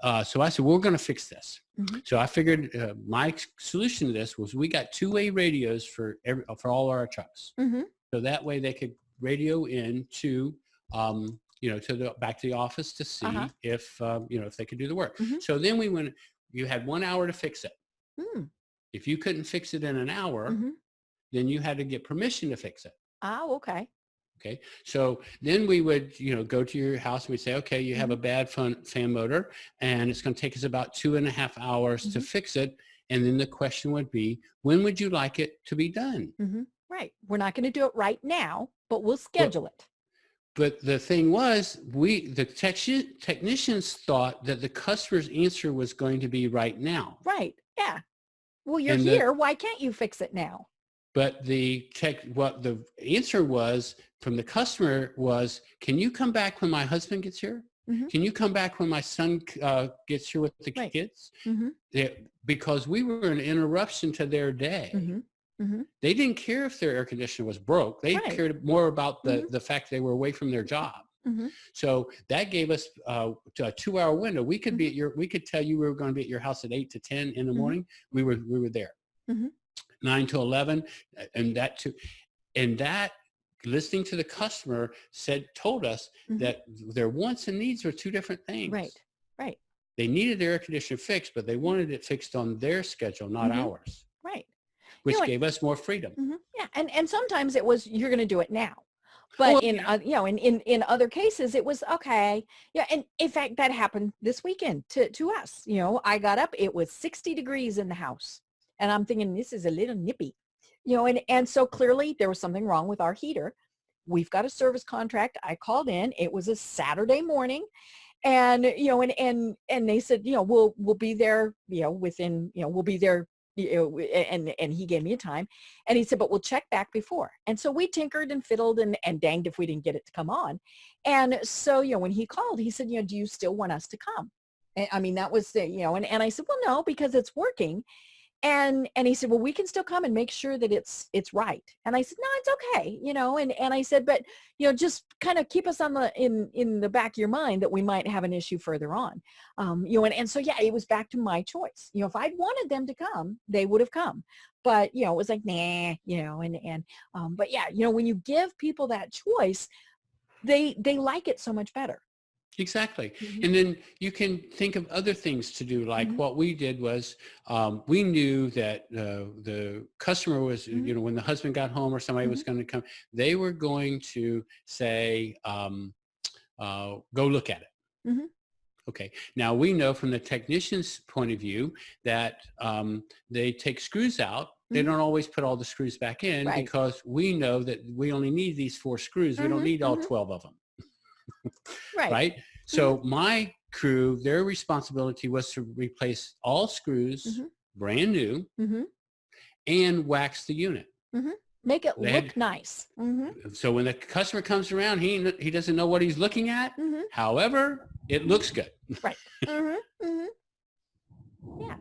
I said, we're going to fix this. Mm-hmm. So I figured my solution to this was we got two-way radios for all our trucks. Mm-hmm. So that way they could radio in to, back to the office to see Uh-huh. if they could do the work. Mm-hmm. So then you had 1 hour to fix it. Mm-hmm. If you couldn't fix it in an hour, Mm-hmm. then you had to get permission to fix it. Oh, okay. Okay. So then we would, go to your house and we'd say, okay, you have a bad fan motor and it's going to take us about 2.5 hours to Mm-hmm. fix it. And then the question would be, when would you like it to be done? Mm-hmm. Right. We're not going to do it right now, but we'll schedule it. But the thing was, the technicians thought that the customer's answer was going to be right now. Right. Yeah. Well, you're And here. Why can't you fix it now? But what the answer was from the customer was, can you come back when my husband gets here? Mm-hmm. Can you come back when my son gets here with the Right. kids? Mm-hmm. Because we were an interruption to their day. Mm-hmm. Mm-hmm. They didn't care if their air conditioner was broke. They Right. cared more about Mhm. the fact they were away from their job. Mm-hmm. So that gave us a 2-hour window. We could we could tell you we were going to be at your house at 8 to 10 in the Mhm. morning. We were there. Mhm. 9 to 11, and that listening to the customer told us Mhm. that their wants and needs were two different things. Right. Right. They needed their air conditioner fixed, but they wanted it fixed on their schedule, not Mhm. ours, Right. which what? gave us more freedom. Mhm. Yeah. And sometimes it was, you're going to do it now. But Well, in other cases, it was okay. Yeah. And in fact, that happened this weekend to us. I got up, it was 60 degrees in the house. And I'm thinking, this is a little nippy. And so clearly there was something wrong with our heater. We've got a service contract. I called in. It was a Saturday morning. And, and they said, we'll be there, within, we'll be there, and he gave me a time, and he said, but we'll check back before. And so we tinkered and fiddled and danged if we didn't get it to come on. And so, when he called, he said, do you still want us to come? And I mean, that was, and I said, well, no, because it's working. And he said, well, we can still come and make sure that it's right. And I said, no, it's okay. And I said, but, just kind of keep us on in the back of your mind that we might have an issue further on. And so, yeah, it was back to my choice. If I'd wanted them to come, they would have come. But, it was like, nah, but yeah, when you give people that choice, they like it so much better. Exactly. Mhm. And then you can think of other things to do. Like Mhm. what we did was we knew that the customer was, Mhm. when the husband got home or somebody was going to come, they were going to say, go look at it. Mhm. Okay. Now we know from the technician's point of view that they take screws out. They Mhm. don't always put all the screws back in Right. because we know that we only need these 4 screws. We don't Mhm. need all Mhm. 12 of them. Right. Right? So my crew, their responsibility was to replace all screws, Mhm. brand new, Mm-hmm. and wax the unit. Mm-hmm. Make it They look had- nice. Mm-hmm. So when the customer comes around, he doesn't know what he's looking at. Mm-hmm. However, it looks good. Right. Mm-hmm. Mm-hmm. Yeah.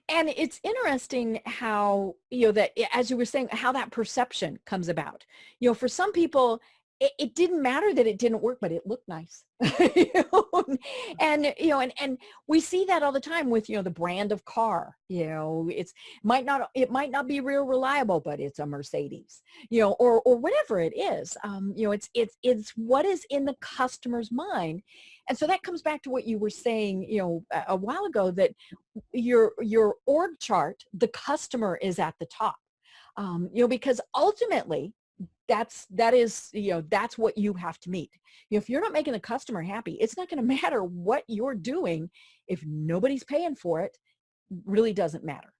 And it's interesting how, that as you were saying, how that perception comes about. For some people, it didn't matter that it didn't work, but it looked nice. You know, and we see that all the time with, the brand of car. It might not be real reliable, but it's a Mercedes, or whatever it is. It's what is in the customer's mind. And so that comes back to what you were saying, a while ago, that your org chart, the customer is at the top, because ultimately that's what you have to meet. If you're not making the customer happy, it's not going to matter what you're doing. If nobody's paying for it, really doesn't matter.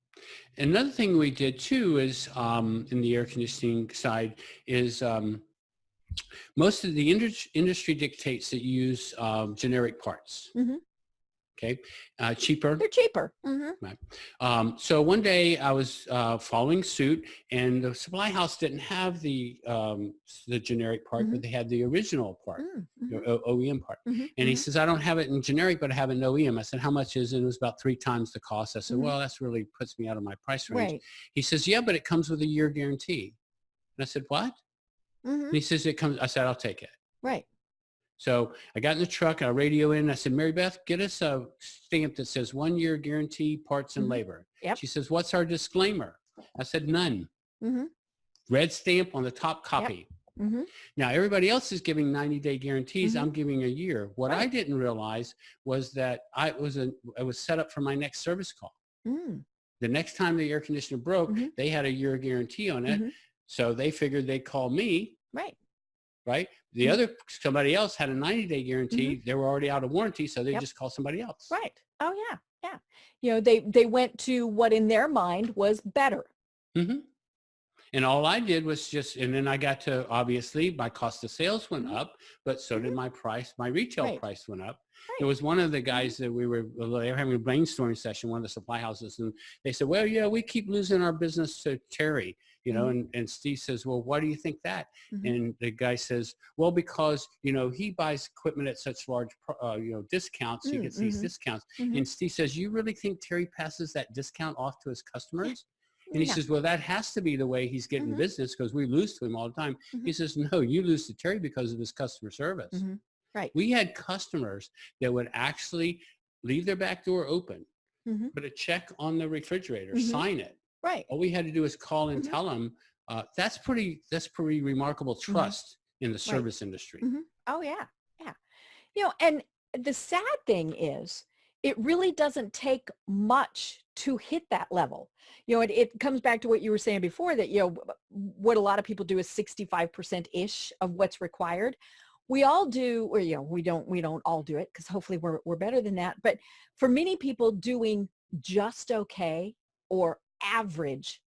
Another thing we did too is in the air conditioning side is most of the industry dictates that you use generic parts. Mm-hmm. Okay, cheaper. They're cheaper. Mm-hmm. Right. So one day I was following suit, and the supply house didn't have the generic part, mm-hmm. but they had the original part, mm-hmm. OEM part. Mm-hmm. And he says, I don't have it in generic, but I have an OEM. I said, how much is it? It was about 3 times the cost. I said, mm-hmm. well, that's really puts me out of my price range. Right. He says, yeah, but it comes with a year guarantee. And I said, what? Mm-hmm. And he says, it comes. I said, I'll take it. Right. So I got in the truck, I radio in, I said, Mary Beth, get us a stamp that says 1 year guarantee, parts and mm-hmm. labor. Yep. She says, what's our disclaimer? I said, none. Mm-hmm. Red stamp on the top copy. Yep. Mm-hmm. Now, everybody else is giving 90-day guarantees. Mm-hmm. I'm giving a year. What I didn't realize was that I was set up for my next service call. Mm. The next time the air conditioner broke, mm-hmm. they had a year guarantee on it. Mm-hmm. So they figured they'd call me. Right? The other, somebody else had a 90-day guarantee. Mm-hmm. They were already out of warranty, so they just called somebody else. Right. Oh, yeah. Yeah. They went to what in their mind was better. Mm-hmm. And all I did was and then I got to, obviously, my cost of sales went mm-hmm. up, but so mm-hmm. did my price. My retail price went up. Right. It was one of the guys that they were having a brainstorming session, one of the supply houses, and they said, well, yeah, we keep losing our business to Terry. Mm-hmm. and Steve says, well, why do you think that? Mm-hmm. And the guy says, well, because, he buys equipment at such large, discounts. Mm-hmm. He gets these discounts. Mm-hmm. And Steve says, you really think Terry passes that discount off to his customers? And he says, well, that has to be the way he's getting mm-hmm. business because we lose to him all the time. Mm-hmm. He says, no, you lose to Terry because of his customer service. Mm-hmm. Right. We had customers that would actually leave their back door open, mm-hmm. put a check on the refrigerator, mm-hmm. sign it. Right. All we had to do is call and mm-hmm. tell them. That's pretty remarkable trust mm-hmm. in the service industry. Mm-hmm. Oh yeah, yeah. And the sad thing is, it really doesn't take much to hit that level. It comes back to what you were saying before, that what a lot of people do is 65% ish of what's required. We all do, or we don't all do it, because hopefully we're better than that. But for many people, doing just okay or average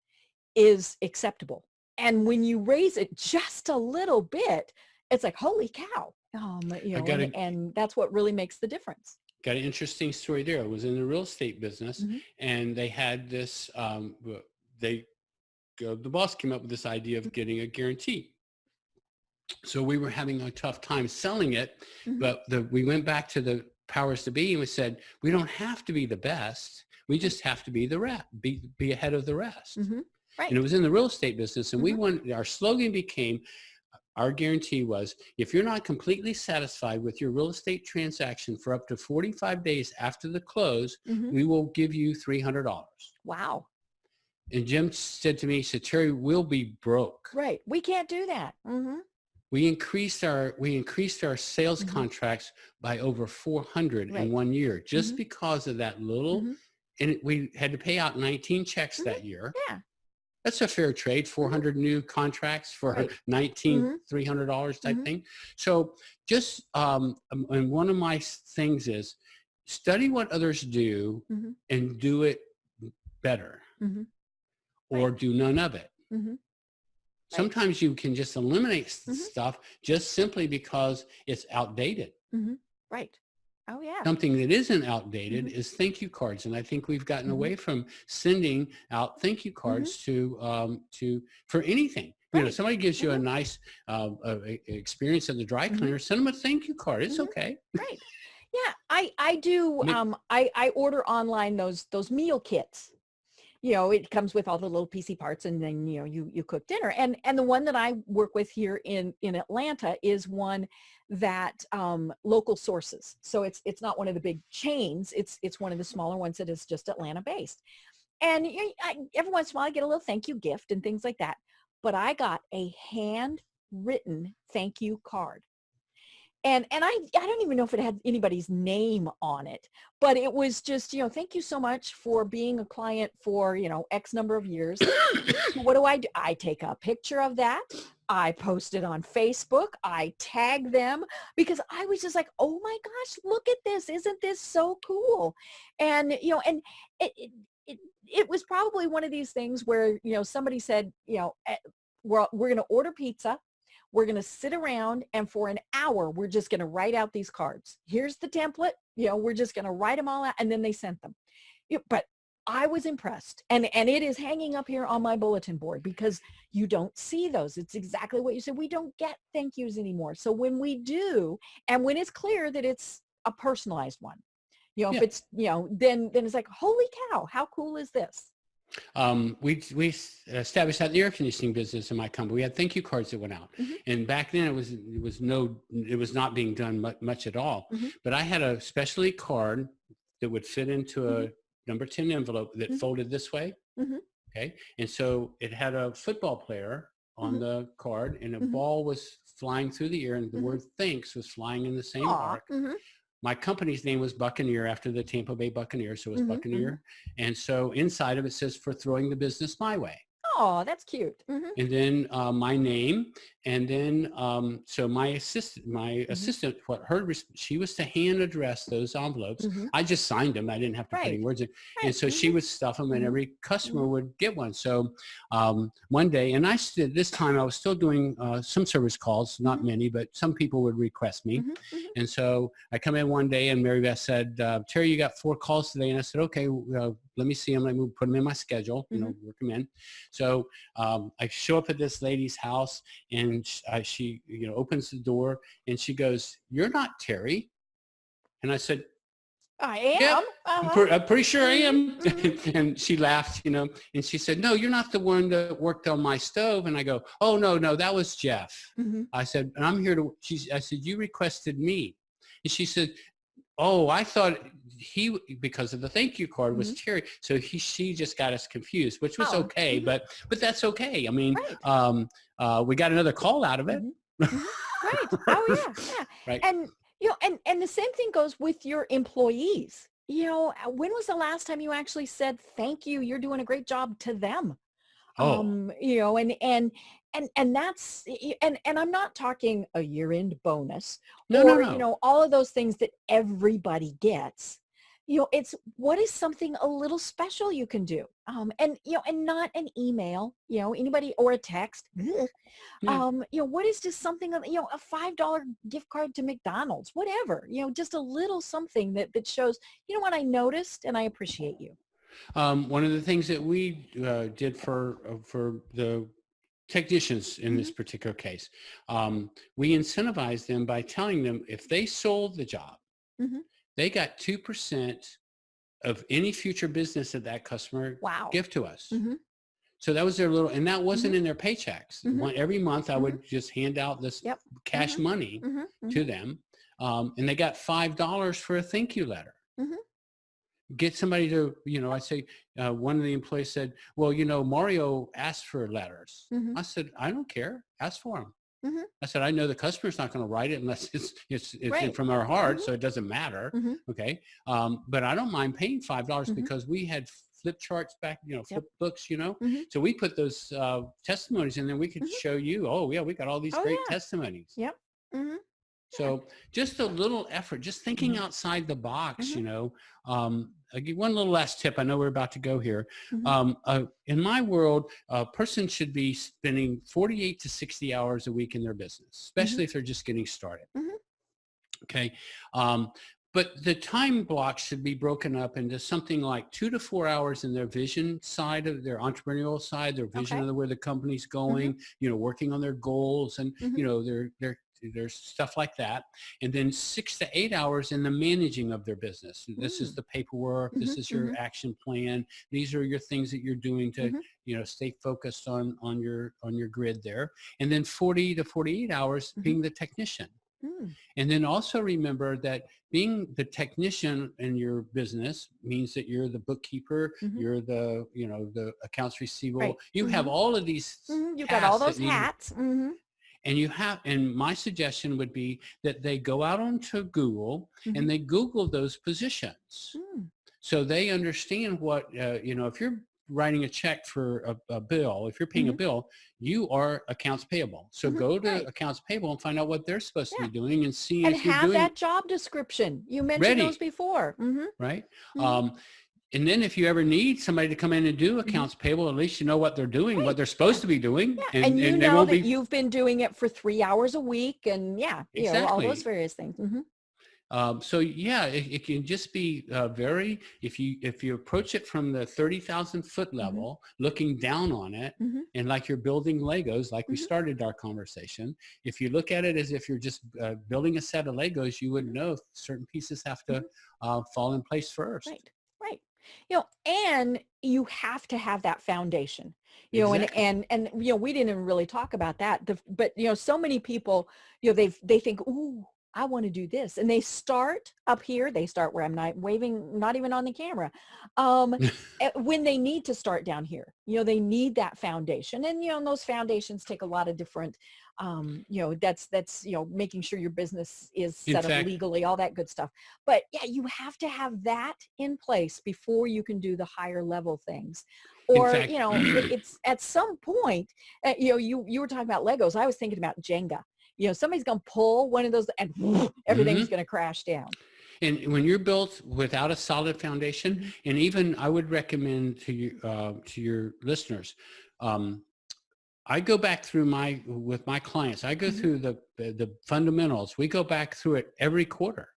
is acceptable. And when you raise it just a little bit, it's like, holy cow. And that's what really makes the difference. Got an interesting story there. I was in the real estate business mm-hmm. and they had this, the boss came up with this idea of getting a guarantee. So we were having a tough time selling it, mm-hmm. but we went back to the powers to be and we said, we don't have to be the best. We just have to be be ahead of the rest. Mm-hmm. Right. And it was in the real estate business. And mm-hmm. our slogan became, our guarantee was, if you're not completely satisfied with your real estate transaction for up to 45 days after the close, mm-hmm. we will give you $300. Wow. And Jim said to me, he said, Terry, we'll be broke. Right. We can't do that. Mm-hmm. We increased our sales mm-hmm. contracts by over 400 in 1 year, just mm-hmm. because of that little. Mm-hmm. And we had to pay out 19 checks mm-hmm. that year. Yeah. That's a fair trade, 400 mm-hmm. new contracts for $1,900 $300 type mm-hmm. thing. So just, and one of my things is study what others do mm-hmm. and do it better mm-hmm. or do none of it. Mm-hmm. Sometimes you can just eliminate mm-hmm. stuff just simply because it's outdated. Mm-hmm. Right. Oh, yeah. Something that isn't outdated mm-hmm. is thank you cards. And I think we've gotten mm-hmm. away from sending out thank you cards mm-hmm. for anything. Right. Somebody gives you mm-hmm. a nice experience at the dry cleaner, mm-hmm. send them a thank you card. It's mm-hmm. okay. Right. Yeah, I do. I order online those meal kits. It comes with all the little PC parts, and then you cook dinner. And the one that I work with here in Atlanta is one that local sources. So it's not one of the big chains. It's one of the smaller ones that is just Atlanta based. And every once in a while I get a little thank you gift and things like that. But I got a handwritten thank you card. And I don't even know if it had anybody's name on it, but it was just, thank you so much for being a client for, X number of years. What do? I take a picture of that. I post it on Facebook. I tag them because I was just like, oh my gosh, look at this. Isn't this so cool? And, and it was probably one of these things where, somebody said, we're going to order pizza. We're going to sit around, and for an hour, we're just going to write out these cards. Here's the template. We're just going to write them all out. And then they sent them. But I was impressed. And it is hanging up here on my bulletin board because you don't see those. It's exactly what you said. We don't get thank yous anymore. So when we do, and when it's clear that it's a personalized one, if it's, then it's like, holy cow, how cool is this? We established that in the air conditioning business in my company. We had thank you cards that went out, and back then it was not being done much at all. But I had a specialty card that would fit into a number 10 envelope that folded this way. Okay, and so it had a football player on the card, and a ball was flying through the air, and the word thanks was flying in the same arc. My company's name was Buccaneer after the Tampa Bay Buccaneers, so it was Buccaneer. And so inside of it says, for throwing the business my way. Oh, that's cute. And then my name, and then so my assistant, she was to hand address those envelopes. I just signed them. I didn't have to put any words in. And so she would stuff them, and every customer would get one. So one day, and this time I was still doing some service calls, not many, but some people would request me. And so I come in one day, and Mary Beth said, Terry, you got 4 calls today. And I said, okay, let me see them. Let me put them in my schedule, work them in. So I show up at this lady's house, and she opens the door, and she goes, "You're not Terry." And I said, I am. "Yeah, I'm pretty sure I am." And she laughed, and she said, "No, you're not the one that worked on my stove." And I go, "Oh, no, that was Jeff." I said, "And I'm here to," I said, "You requested me." And she said, "Oh, I thought he, because of the thank you card, was Terry." So she just got us confused, which was okay, but that's okay. I mean, we got another call out of it. Right. Oh yeah. Right. And and the same thing goes with your employees. When was the last time you actually said thank you? You're doing a great job to them. And that's, and I'm not talking a year-end bonus No. all of those things that everybody gets. It's what is something a little special you can do. And not an email, anybody, or a text. What is just something, a $5 gift card to McDonald's, whatever, just a little something that shows, what I noticed and I appreciate you. One of the things that we did for the technicians in this particular case, we incentivized them by telling them if they sold the job, they got 2% of any future business that customer give to us. So that was their little, and that wasn't in their paychecks. Every month I would just hand out this cash money to them, and they got $5 for a thank you letter. Get somebody to, I say, one of the employees said, well, Mario asked for letters. I said, I don't care. Ask for them. I said, I know the customer's not going to write it unless it's from our heart, so it doesn't matter. Okay. But I don't mind paying $5 because we had flip charts back, flip books, So we put those testimonies in there. We could show you, oh yeah, we got all these great testimonies. Yep. So just a little effort, just thinking outside the box, I'll give one little last tip. I know we're about to go here. In my world, a person should be spending 48 to 60 hours a week in their business, especially if they're just getting started. Okay. But the time block should be broken up into something like 2 to 4 hours in their vision side of their entrepreneurial side, their vision of where the company's going, working on their goals and, their there's stuff like that. And then 6 to 8 hours in the managing of their business. This is the paperwork. This is your action plan. These are your things that you're doing to, stay focused on your grid there. And then 40 to 48 hours being the technician. And then also remember that being the technician in your business means that you're the bookkeeper, you're the, the accounts receivable. Right. You have all of these. You've got all those hats. And my suggestion would be that they go out onto Google and they Google those positions. So they understand what, if you're writing a check for a bill, if you're paying a bill, you are accounts payable. So go to accounts payable and find out what they're supposed to be doing and see and if you're have doing that job description. You mentioned those before. Right. And then if you ever need somebody to come in and do accounts payable, at least you know what they're doing, what they're supposed to be doing. Yeah. And you know that you've been doing it for 3 hours a week and all those various things. So it can just be if you approach it from the 30,000 foot level, looking down on it, and like you're building Legos, like we started our conversation. If you look at it as if you're just building a set of Legos, you would know certain pieces have to fall in place first. Right. And you have to have that foundation, and we didn't really talk about that, but so many people, they think, ooh, I want to do this. And they start up here. They start where I'm not waving, not even on the camera. When they need to start down here, they need that foundation. And, those foundations take a lot of different, that's making sure your business is set up legally, all that good stuff. But you have to have that in place before you can do the higher level things. Or, it's at some point, you were talking about Legos. I was thinking about Jenga. Somebody's going to pull one of those and everything's going to crash down. And when you're built without a solid foundation, and even I would recommend to your listeners, I go back through with my clients, I go through the fundamentals. We go back through it every quarter.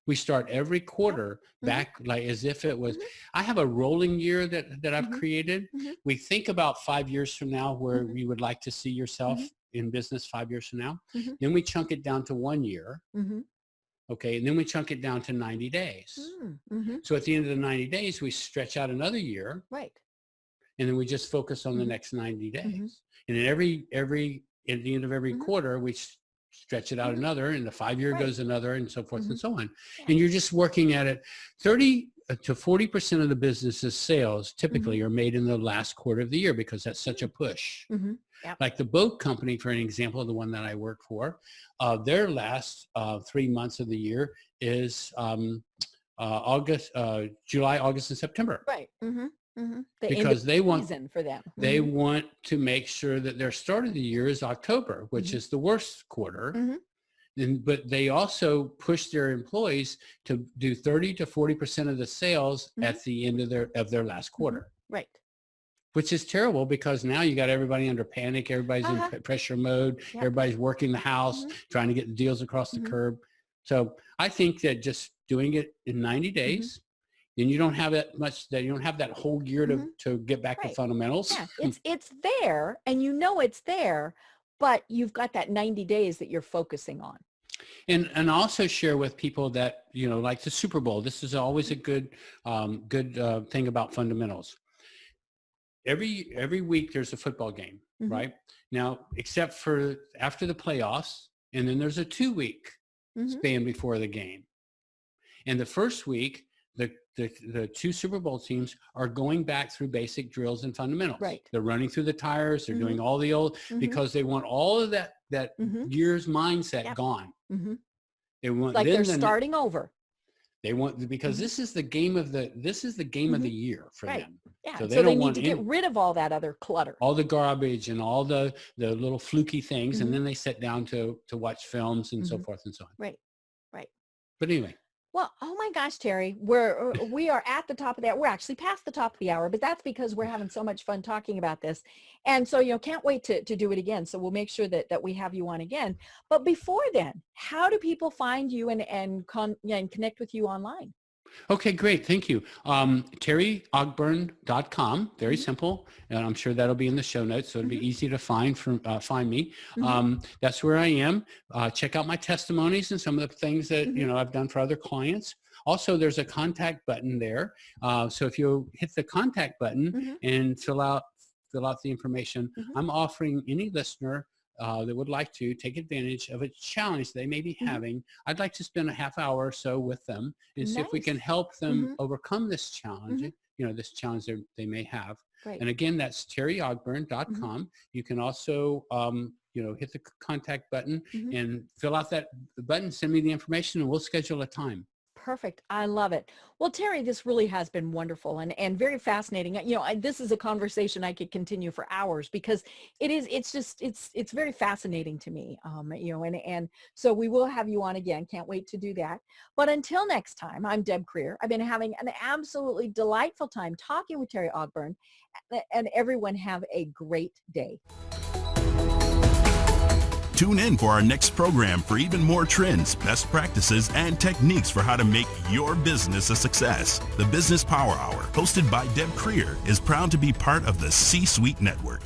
We start every quarter back like as if it was, I have a rolling year that I've created. We think about 5 years from now where you would like to see yourself in business 5 years from now. Then we chunk it down to 1 year. Okay. And then we chunk it down to 90 days. So at the end of the 90 days, we stretch out another year. Right. And then we just focus on the next 90 days. And then at the end of every quarter, we stretch it out another, and the 5 year goes another, and so forth and so on. And you're just working at it. 30 to 40% of the business's sales typically are made in the last quarter of the year because that's such a push. Like the boat company, for an example, the one that I work for, their last 3 months of the year is July, August, and September. Right. Because they want season for them. They want to make sure that their start of the year is October, which is the worst quarter. But they also push their employees to do 30 to 40% of the sales at the end of their last quarter. Right. Which is terrible because now you got everybody under panic. Everybody's in pressure mode. Everybody's working the house, trying to get the deals across the curb. So I think that just doing it in 90 days, then you don't have you don't have that whole year to get back to fundamentals. Yeah, it's there, and it's there, but you've got that 90 days that you're focusing on. And also share with people that, like the Super Bowl, this is always a good thing about fundamentals. Every week there's a football game, right? Now, except for after the playoffs, and then there's a 2-week span before the game. And the first week, the two Super Bowl teams are going back through basic drills and fundamentals. Right. They're running through the tires. They're doing all the old, because they want all of that year's mindset gone. They want like they're starting over. They want, because this is the game of the year for them. Yeah. So they need to get rid of all that other clutter. All the garbage and all the little fluky things. And then they sit down to watch films and so forth and so on. Right. But anyway. Well, oh my gosh, Terry, we are at the top of that. We're actually past the top of the hour, but that's because we're having so much fun talking about this. And so, can't wait to do it again. So we'll make sure that we have you on again. But before then, how do people find you and connect with you online? Okay, great. Thank you. TerryOgburn.com. Very simple. And I'm sure that'll be in the show notes, so it'll be easy to find me. That's where I am. Check out my testimonies and some of the things that, I've done for other clients. Also, there's a contact button there. So if you hit the contact button and fill out the information, I'm offering any listener that would like to take advantage of a challenge they may be having. I'd like to spend a half hour or so with them and see if we can help them overcome this challenge, this challenge they may have. Right. And again, that's terryogburn.com. You can also, hit the contact button and fill out that button, send me the information, and we'll schedule a time. Perfect. I love it. Well, Terry, this really has been wonderful and very fascinating. This is a conversation I could continue for hours because it's very fascinating to me. And so we will have you on again. Can't wait to do that. But until next time, I'm Deb Creer. I've been having an absolutely delightful time talking with Terry Ogburn, and everyone have a great day. Tune in for our next program for even more trends, best practices, and techniques for how to make your business a success. The Business Power Hour, hosted by Deb Creer, is proud to be part of the C-Suite Network.